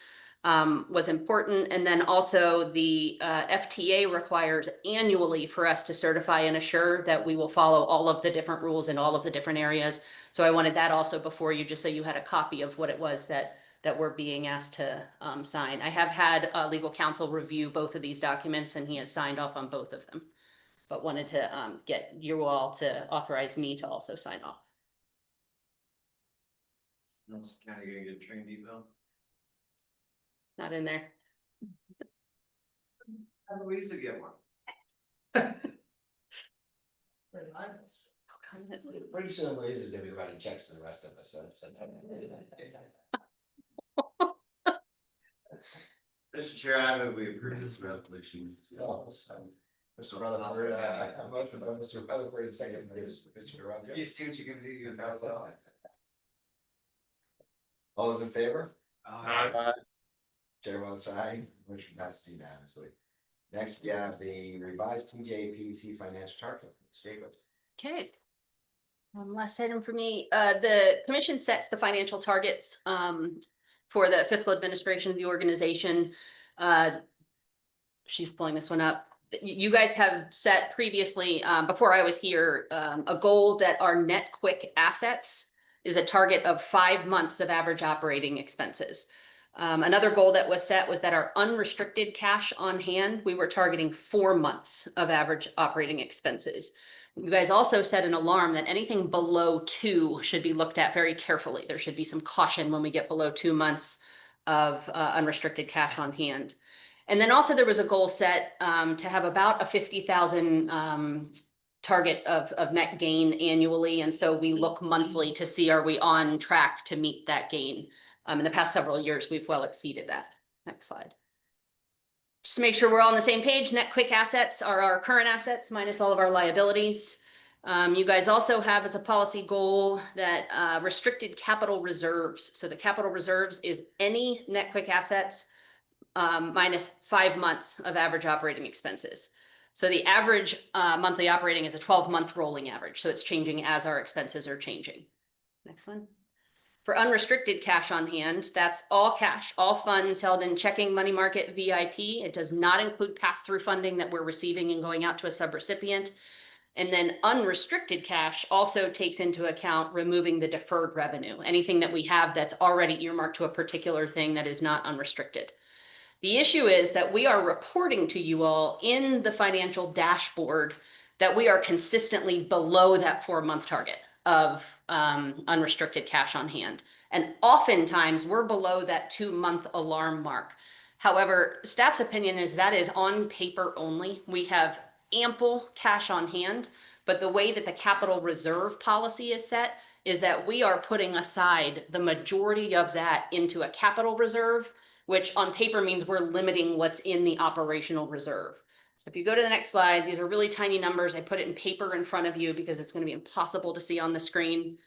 was important. And then also the FTA requires annually for us to certify and assure that we will follow all of the different rules in all of the different areas. So I wanted that also before you, just so you had a copy of what it was that we're being asked to sign. I have had legal counsel review both of these documents and he has signed off on both of them, but wanted to get you all to authorize me to also sign off. That's kind of gonna get a train depot. Not in there. Have Louisa get one. Pretty soon, Louisa's gonna be writing checks to the rest of us. Mr. Chair, I move we approve this resolution. Mr. Rutherford, a motion by Mr. Rutherford, second by Mr. Rutherford. You see what you can do, you know, well. All those in favor? Aye. Chair votes aye, motion passes unanimously. Next, we have the revised TJPDC financial target statements. Okay. Last item for me, the commission sets the financial targets for the fiscal administration of the organization. She's pulling this one up. You guys have set previously, before I was here, a goal that our net quick assets is a target of 5 months of average operating expenses. Another goal that was set was that our unrestricted cash on hand, we were targeting 4 months of average operating expenses. You guys also set an alarm that anything below 2 should be looked at very carefully. There should be some caution when we get below 2 months of unrestricted cash on hand. And then also there was a goal set to have about a 50,000 target of net gain annually. And so we look monthly to see, are we on track to meet that gain? In the past several years, we've well exceeded that. Next slide. Just to make sure we're all on the same page, net quick assets are our current assets minus all of our liabilities. You guys also have as a policy goal that restricted capital reserves. So the capital reserves is any net quick assets minus 5 months of average operating expenses. So the average monthly operating is a 12-month rolling average. So it's changing as our expenses are changing. Next one. For unrestricted cash on hand, that's all cash, all funds held in checking, money market, VIP. It does not include pass-through funding that we're receiving and going out to a subrecipient. And then unrestricted cash also takes into account removing the deferred revenue, anything that we have that's already earmarked to a particular thing that is not unrestricted. The issue is that we are reporting to you all in the financial dashboard that we are consistently below that 4-month target of unrestricted cash on hand. And oftentimes we're below that 2-month alarm mark. However, staff's opinion is that is on paper only. We have ample cash on hand, but the way that the capital reserve policy is set is that we are putting aside the majority of that into a capital reserve, which on paper means we're limiting what's in the operational reserve. So if you go to the next slide, these are really tiny numbers. I put it in paper in front of you because it's going to be impossible to see on the screen.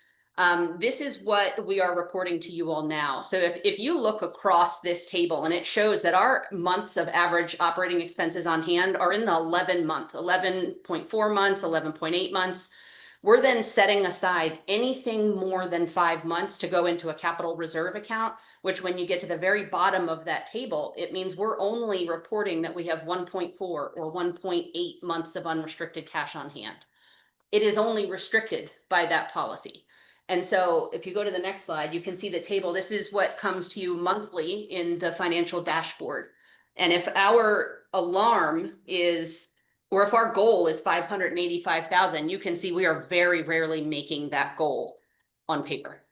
This is what we are reporting to you all now. So if you look across this table, and it shows that our months of average operating expenses on hand are in the 11.4 months, 11.8 months. We're then setting aside anything more than 5 months to go into a capital reserve account, which when you get to the very bottom of that table, it means we're only reporting that we have 1.4 or 1.8 months of unrestricted cash on hand. It is only restricted by that policy. And so if you go to the next slide, you can see the table. This is what comes to you monthly in the financial dashboard. And if our alarm is, or if our goal is 585,000, you can see we are very rarely making that goal on paper.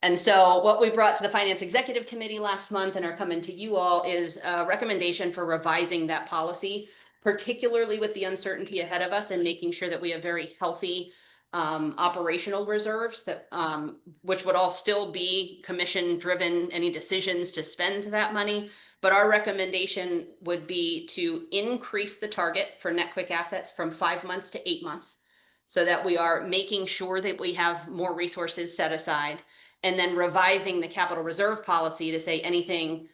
And so what we brought to the Finance Executive Committee last month and are coming to you all is a recommendation for revising that policy, particularly with the uncertainty ahead of us and making sure that we have very healthy operational reserves that which would all still be commission driven, any decisions to spend that money. But our recommendation would be to increase the target for net quick assets from 5 months to 8 months, so that we are making sure that we have more resources set aside, and then revising the capital reserve policy to say anything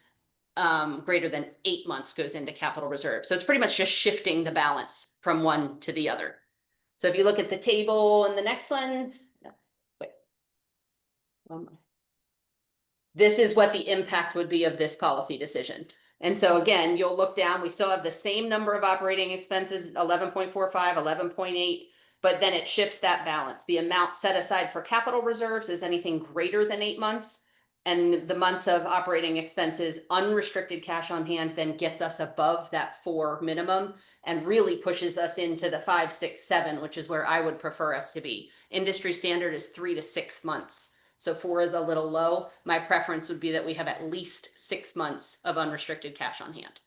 greater than 8 months goes into capital reserve. So it's pretty much just shifting the balance from one to the other. So if you look at the table and the next one, wait. This is what the impact would be of this policy decision. And so again, you'll look down, we still have the same number of operating expenses, 11.45, 11.8, but then it shifts that balance. The amount set aside for capital reserves is anything greater than 8 months. And the months of operating expenses, unrestricted cash on hand, then gets us above that 4 minimum and really pushes us into the 5, 6, 7, which is where I would prefer us to be. Industry standard is 3 to 6 months. So 4 is a little low. My preference would be that we have at least 6 months of unrestricted cash on hand.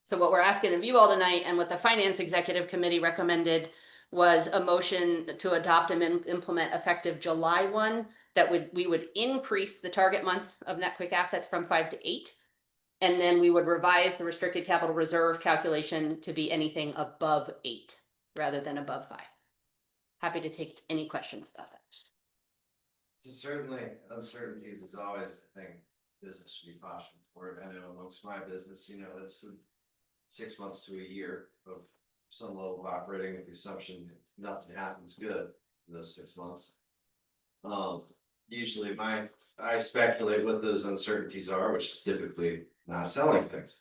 So what we're asking of you all tonight, and what the Finance Executive Committee recommended, was a motion to adopt and implement effective July 1, that we would increase the target months of net quick assets from 5 to 8. And then we would revise the restricted capital reserve calculation to be anything above 8 rather than above 5. Happy to take any questions about that. So certainly uncertainties is always the thing business should be cautioned for. I know amongst my business, that's 6 months to a year of some level of operating with the assumption that nothing happens good. in those 6 months. Usually I speculate what those uncertainties are, which is typically not selling things.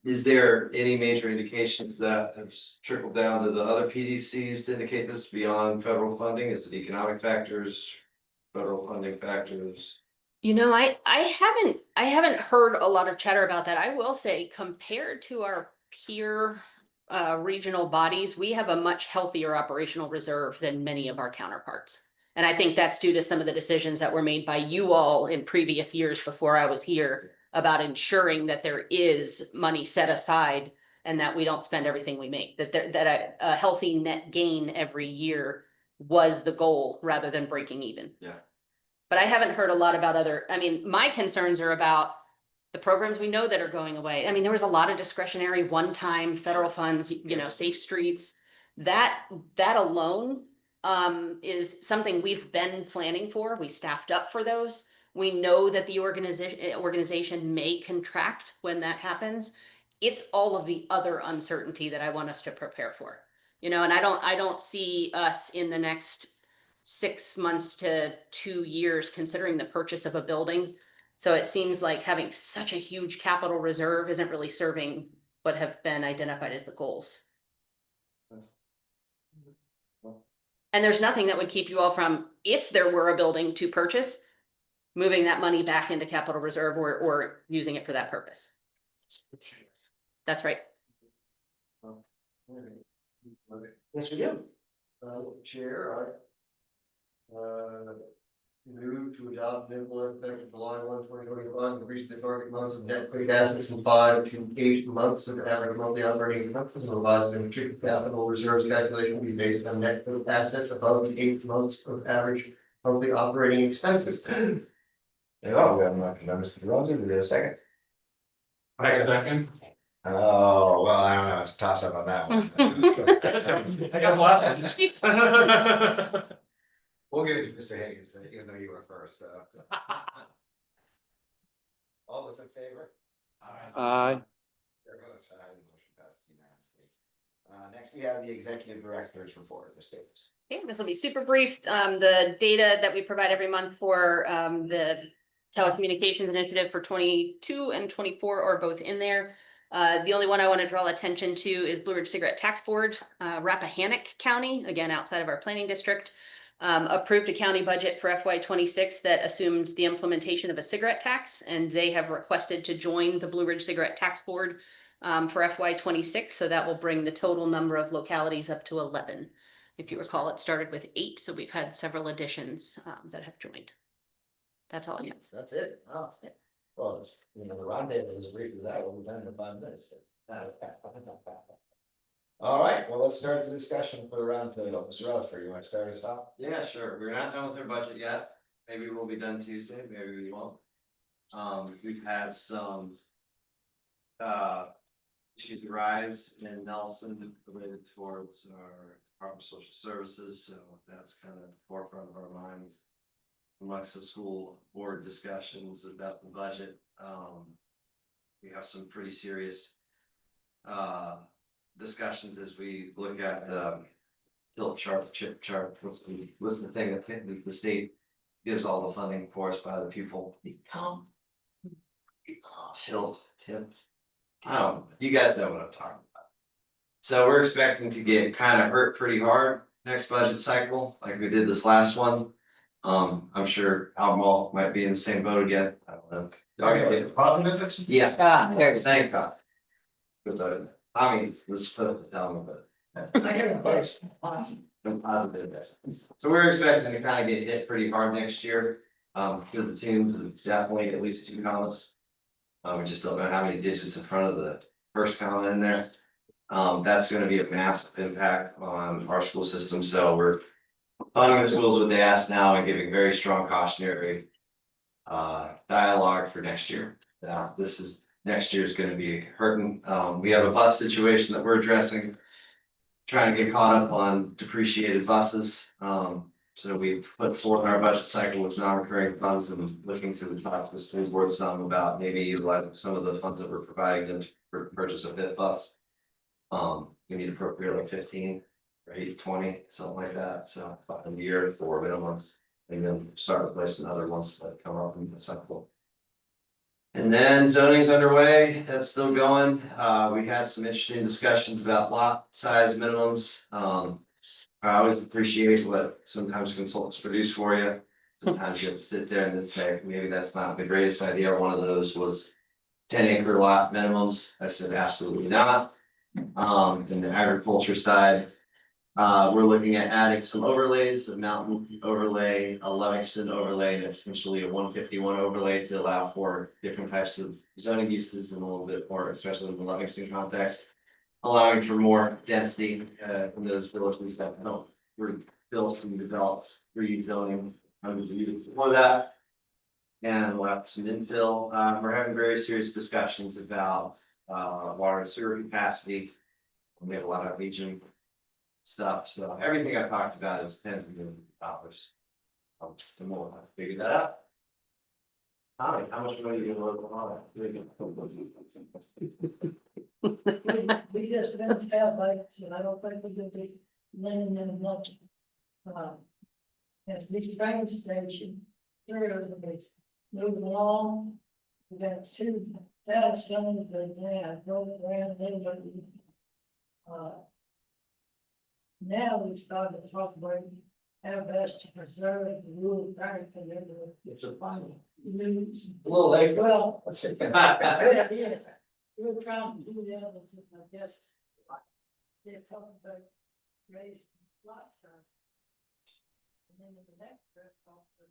Is there any major indications that have trickled down to the other PDCs to indicate this beyond federal funding? Is it economic factors, federal funding factors? You know, I haven't heard a lot of chatter about that. I will say compared to our peer regional bodies, we have a much healthier operational reserve than many of our counterparts. And I think that's due to some of the decisions that were made by you all in previous years before I was here about ensuring that there is money set aside and that we don't spend everything we make, that a healthy net gain every year was the goal rather than breaking even. Yeah. But I haven't heard a lot about I mean, my concerns are about the programs we know that are going away. I mean, there was a lot of discretionary one-time federal funds, you know, safe streets. That alone is something we've been planning for. We staffed up for those. We know that the organization may contract when that happens. It's all of the other uncertainty that I want us to prepare for. You know, and I don't see us in the next 6 months to 2 years considering the purchase of a building. So it seems like having such a huge capital reserve isn't really serving what have been identified as the goals. And there's nothing that would keep you all from, if there were a building to purchase, moving that money back into capital reserve or using it for that purpose. That's right. Yes, we do. Chair, move to adopt and implement effective July 1, 2025, increase the target months of net quick assets from 5 to 8 months of average monthly operating expenses, and revised and restricted capital reserves calculation will be based on net quick assets above the 8 months of average monthly operating expenses. Oh, we have a motion by Mr. Rosen, do we have a second? Second. Oh, well, I don't know, it's a toss up on that one. I got the last one. We'll give it to Mr. Higgins, even though you were first, so. All those in favor? Aye. There goes, the motion passes unanimously. Next, we have the executive director's report, Ms. Davis. Okay, this will be super brief. The data that we provide every month for the telecommunications initiative for 22 and 24 are both in there. The only one I want to draw attention to is Blue Ridge Cigarette Tax Board. Rappahannock County, again, outside of our planning district, approved a county budget for FY26 that assumed the implementation of a cigarette tax, and they have requested to join the Blue Ridge Cigarette Tax Board for FY26. So that will bring the total number of localities up to 11. If you recall, it started with 8, so we've had several additions that have joined. That's all I have. That's it. Oh, That's it. well, it's, you know, the roundtable is as brief as that, we've done in 5 minutes. All right, well, let's start the discussion for the roundtable. Mr. Rutherford, you want to start us off? Yeah, sure. We're not done with our budget yet. Maybe we'll be done Tuesday, maybe we won't. We've had some issues arise in Nelson related towards our Department of Social Services, so that's kind of the forefront of our minds amongst the school board discussions about the budget. We have some pretty serious discussions as we look at the tilt chart, chip chart. What's the thing that the state gives all the funding for us by the people? Tilt, tip. I don't know. You guys know what I'm talking about. So we're expecting to get kind of hurt pretty hard next budget cycle, like we did this last one. I'm sure Albemarle might be in the same boat again. I don't know. Yeah. Thank God. Good. I mean, let's put it down a bit. I'm positive this. So we're expecting to kind of get hit pretty hard next year. Feel the tunes of definitely at least 2 commas. We just don't know how many digits in front of the first comma in there. That's going to be a massive impact on our school system. So we're funding the schools what they ask now and giving very strong cautionary dialogue for next year. Now, next year is going to be hurting. We have a bus situation that we're addressing, trying to get caught up on depreciated buses. So we put forth our budget cycle with non-recurring funds and looking to talk to the school board some about maybe utilizing some of the funds that we're providing them to purchase a 5th bus. We need appropriate like 15. or 820, something like that, so a year for minimums. And then start replacing other ones that come up in the cycle. And then zoning's underway, that's still going. We had some interesting discussions about lot size minimums. I always appreciate what sometimes consultants produce for you. Sometimes you have to sit there and then say, maybe that's not the greatest idea. One of those was 10-acre lot minimums. I said, absolutely not. In the agriculture side, we're looking at adding some overlays, a mountain overlay, a Livingston overlay, and potentially a 151 overlay to allow for different types of zoning uses and a little bit more, especially in the Livingston context, allowing for more density in those villages that were built and developed rezoning hundreds of years before that. And we'll have some infill. We're having very serious discussions about water and sewer capacity. We have a lot of region stuff, so everything I've talked about is tens of millions of dollars. The more I figure that out. How much money are you gonna look on it? We just finished out lights, and I don't think we're gonna be letting them much. At this train station, it's moving along. We got 2,000 that they have broke around them. Now we started to talk about how best to preserve the rural character. It's a fun. News. A little late. Well, Let's see. yeah, yeah. We're trying to do that, I guess. They're talking about raised lot size. And then in the next breath, off the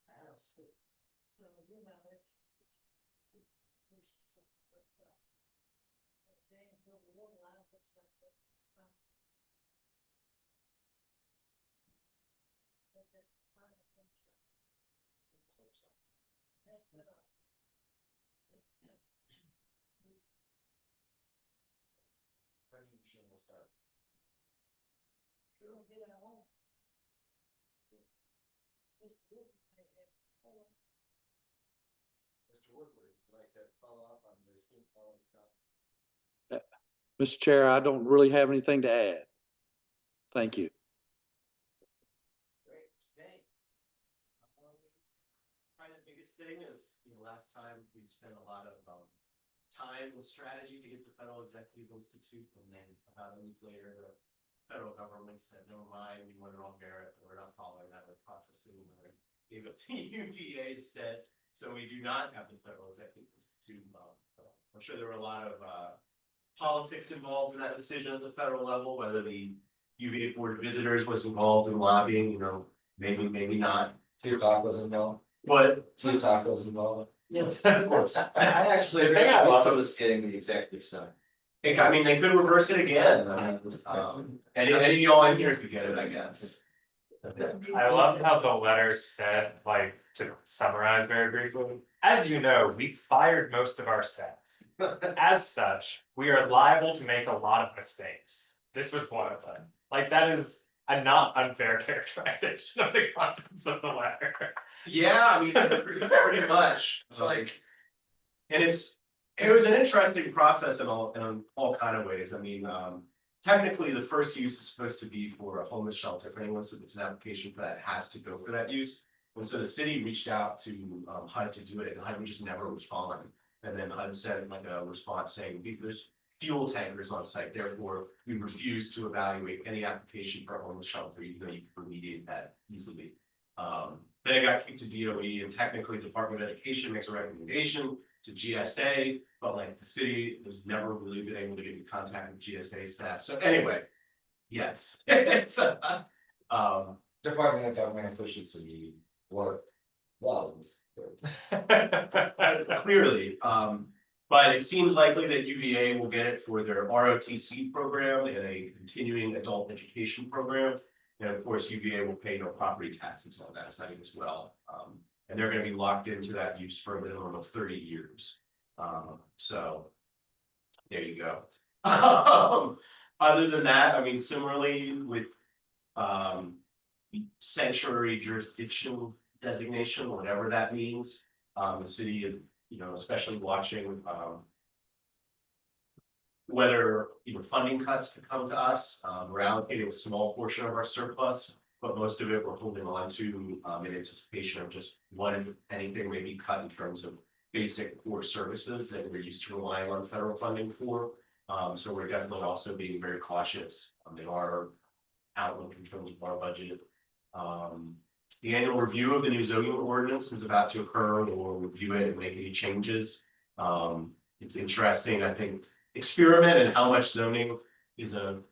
house. So, you know, it's. Mr. Chair, I don't really have anything to add. Thank you. Great, okay. Probably the biggest thing is, last time we spent a lot of time and strategy to get the Federal Executive Institute, and then about a week later, the federal government said, never mind, we want it on merit, we're not following that process anymore. Gave it to UVA instead, so we do not have the Federal Executive Institute. I'm sure there were a lot of politics involved in that decision at the federal level, whether the UVA Board of Visitors was involved in lobbying, maybe not. Two tacos involved. But Two tacos involved. yeah, of course. I actually They think got I lots also of- was getting the executive side. They could reverse it again. Any of y'all in here could get it, I guess. I love how the letter said, like, to summarize very briefly, as you know, we fired most of our staff. As such, we are liable to make a lot of mistakes. This was one of them. Like, that is a not unfair characterization of the contents of the letter. Yeah, I mean, pretty much. It's like, and it was an interesting process in all kind of ways. I mean, technically, the first use is supposed to be for a homeless shelter. For anyone submits an application for that, it has to go for that use. And so the city reached out to HUD to do it, and HUD would just never respond. And then HUD sent like a response saying, there's fuel tankers on site, therefore we refuse to evaluate any application for a homeless shelter, even though you can remediate that easily. Then it got kicked to DOE, and technically Department of Education makes a recommendation to GSA, but like the city has never really been able to get in contact with GSA staff. So anyway, yes, it's Department of Government Efficiency work well. clearly, but it seems likely that UVA will get it for their ROTC program and a continuing adult education program. And of course, UVA will pay no property taxes on that site as well. And they're going to be locked into that use for a minimum of 30 years. So there you go. Other than that, I mean, similarly with sanctuary jurisdiction designation, whatever that means, the city is, especially watching whether, funding cuts could come to us. We're allocating a small portion of our surplus, but most of it we're holding on to in anticipation of just anything may be cut in terms of basic core services that we're used to relying on federal funding for. So we're definitely also being very cautious in our outlook in terms of our budget. The annual review of the new zoning ordinance is about to occur, and we'll review it and make any changes. It's interesting, I think, experiment in how much zoning is the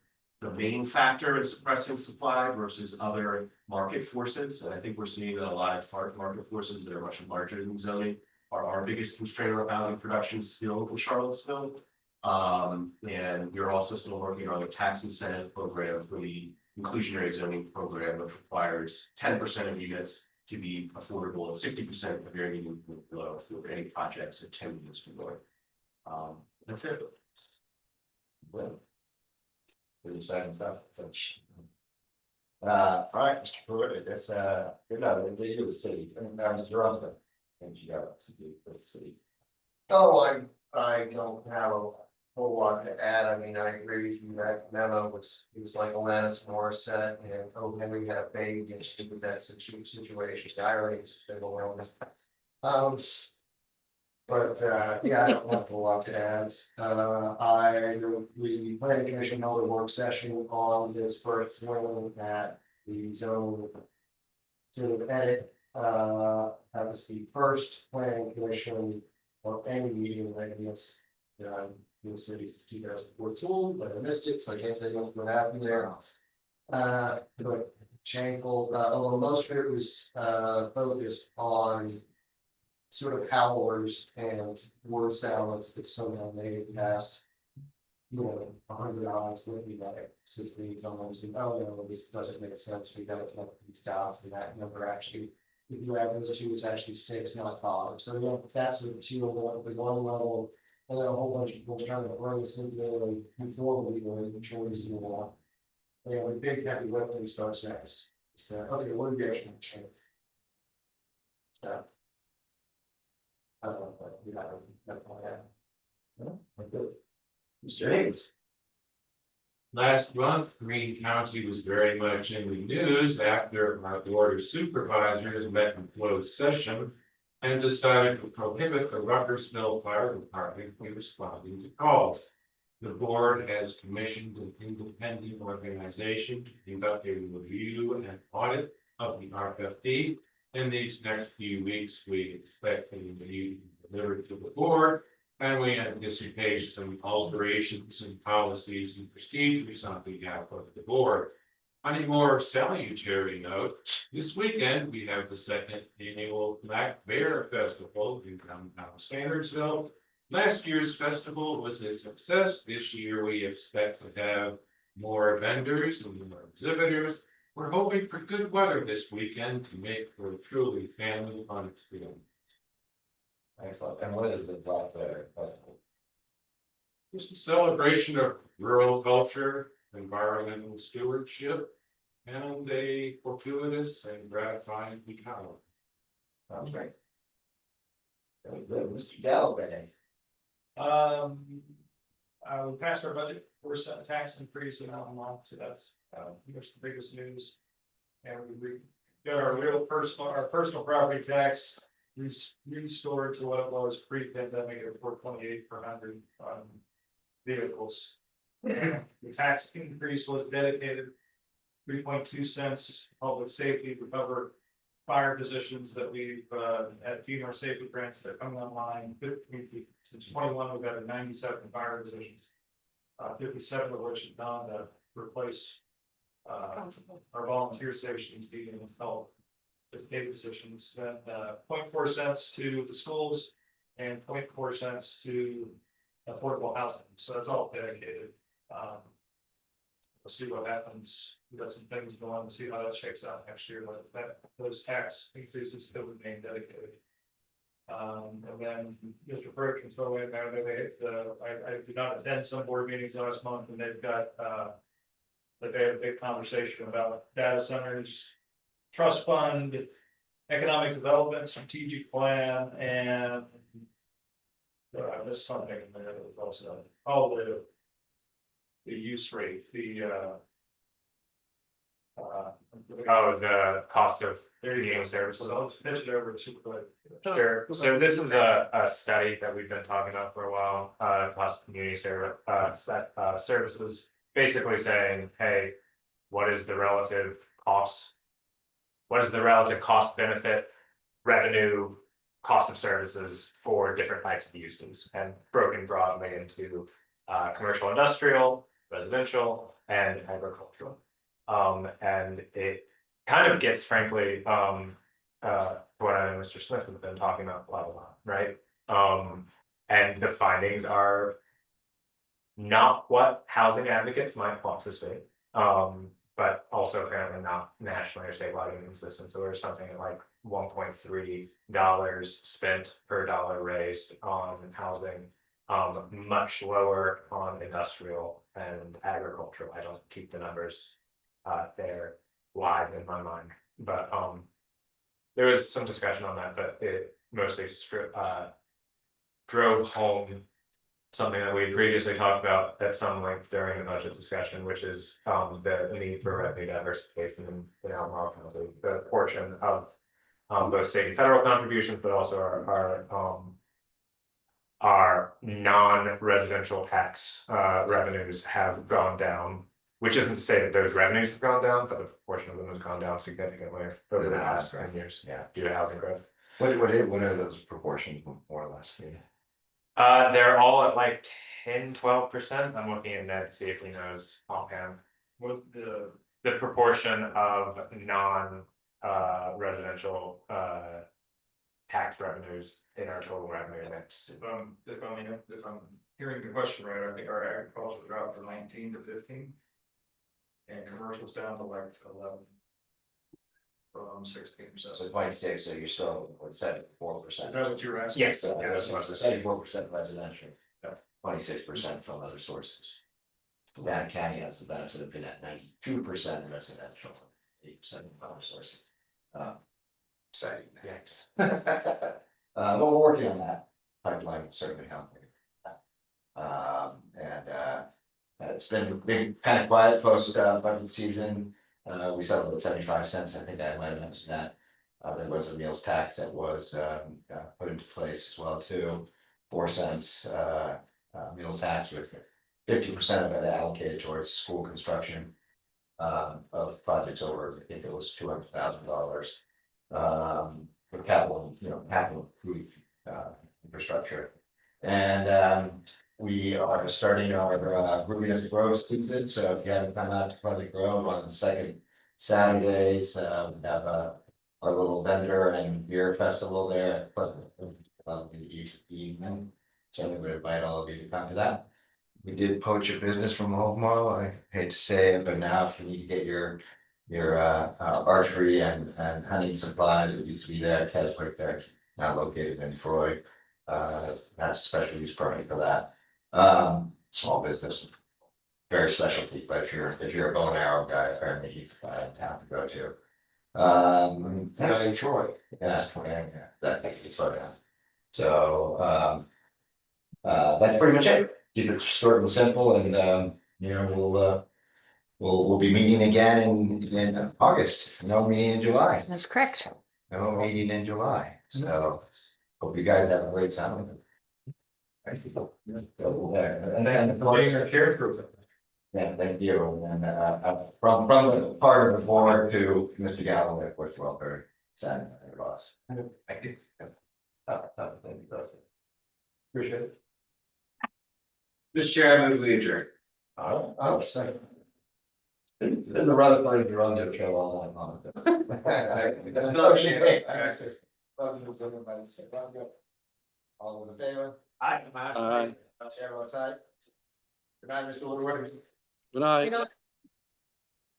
main factor in suppressing supply versus other market forces. And I think we're seeing that a lot of market forces that are much larger than zoning are our biggest constraint on housing production still in Charlottesville. And we're also still working on a tax incentive program for the inclusionary zoning program, which requires 10% of units to be affordable and 60% of your median below for any projects at 10 units or more. That's it. Well, pretty exciting stuff. All right, Mr. Pruitt, I guess, they do the city, and Mr. Russell, and you got to do for the city. Oh, I don't have a whole lot to add. I mean, I agree with you. That memo was like Alanis Morissette and O. Henry had a baby and she with that situation. The irony is just overwhelming. But yeah, I don't have a whole lot to add. We planning commission held a work session on this first one at the zone to edit. That was the first planning commission or any meeting like this. In the city's 2014, but I missed it, so I can't tell you what happened there. But shameful, although most of it was focused on sort of howlers and word salads that somehow made it past, $100 looking at it 16 times, and oh no, this doesn't make sense. We got to connect these dots, and that number actually, if you add those two, it's actually 6, not 5. So yeah, that's sort of the one level. And then a whole bunch of people trying to bring us into the conformity with the choice in the law. And the big heavy lifting starts next. So, okay, what are we actually change? So, I don't know, but we got that. Mr. Higgins. Last month, Greene County was very much in the news after our board of supervisors met in closed session and decided to prohibit the Ruckersville Fire Department from responding to calls. The board has commissioned an independent organization to conduct a review and audit of the RFD. In these next few weeks, we expect the review delivered to the board, and we anticipate some alterations in policies and procedures on behalf of the board. On a more salutary note, this weekend we have the second annual Black Bear Festival in downtown Standardsville. Last year's festival was a success. This year we expect to have more vendors and more exhibitors. We're hoping for good weather this weekend to make for a truly family fun experience. Excellent. And what is the Black Bear Festival? Just a celebration of rural culture, environmental stewardship, and a fortuitous and gratifying economy. Sounds great. Very good. Mr. Galloway. We passed our budget, 4% tax increase in Albemarle, so that's the biggest news. And we got our personal property tax restored to what it was pre-pandemic at $4.28 per 100 vehicles. The tax increase was dedicated 3.2 cents public safety to cover fire positions that we've had FEMA safety grants that are coming online. Since 21, we've got 97 fire positions, 57 of which have gone to replace our volunteer stations being help with paid positions. Then 0.4 cents to the schools and 0.4 cents to affordable housing. So that's all dedicated. We'll see what happens. We've got some things going on to see how that shakes out next year, but those tax increases could remain dedicated. And then Mr. Burke can throw in there, I did not attend some board meetings last month, and they've got they had a big conversation about data centers, trust fund, economic development, strategic plan, and I missed something in there that was also all the use rate, Oh, the cost of heating services. so let's pitch it over to Supervisor. Sure, so this is a study that we've been talking about for a while, cost of community services. Basically saying, hey, what is the relative cost? What is the relative cost benefit, revenue, cost of services for different types of uses, and broken broadly into commercial, industrial, residential, and agricultural. And it kind of gets, frankly, what I and Mr. Smith have been talking about a lot, right? And the findings are not what housing advocates might want to see, but also apparently not nationally or statewide inconsistent. So there's something like $1.3 spent per dollar raised on housing, much lower on industrial and agricultural. I don't keep the numbers there live in my mind, but there was some discussion on that, but it mostly drove home something that we had previously talked about at some length during the budget discussion, which is the need for revenue diversification in Albemarle County, the portion of both state and federal contributions, but also our non-residential tax revenues have gone down, which isn't to say that those revenues have gone down, but the proportion of them has gone down significantly over the past 10 years. Yeah. Due to housing growth. What are those proportions more or less? They're all at like 10-12%. I'm looking at Ned to see if he knows offhand. What The proportion of non residential tax revenues in our total revenue mix. if I'm hearing the question right, I think our agriculture dropped from 19 to 15. And commercial's down to like 11. From 16%. So 26, so you're still at 74%. Is that what you were asking? Yes. So Yeah, that's what I was 74% residential, 26% from other sources. Fluvanna County has the benefit of being at 92% residential, 8% from other sources. Exciting, thanks. Well, we're working on that pipeline, will certainly help. It's been kind of quiet post budget season. We settled at 75 cents. I think I might have mentioned that. There was a meals tax that was put into place as well too. 4 cents meals tax with 50% of it allocated towards school construction of projects over, I think it was $200,000 for capital, capital infrastructure. And we are starting our Ruby Grove season, so if you haven't come out to Project Grove on the second Saturdays, we have a little vendor and beer festival there at each evening. So we would invite all of you to come to that. We did poach a business from Albemarle. I hate to say it, but now if you need to get your archery and hunting supplies that used to be there at Keswick, they're now located in Troy. That's a special use permit for that. Small business, very specialty, but if you're a bow and arrow guy, apparently he's in town to go to. That's in Troy. Yeah, that makes it slow down. So that's pretty much it. Keep it short and simple, and we'll be meeting again in August. No meeting in July. That's correct. No meeting in July. So hope you guys have a great summer. Thank you. And then yeah, thank you. And from the part of the board to Mr. Galloway, of course, welfare, Sen, boss. Thank you. Appreciate it. Mr. Chair, I move we adjourn. Oh, second. There's a rather funny drum to show all that. That's not okay. All in favor? Aye. Chair outside. Good night, Mr. Woodward. Good night. You know,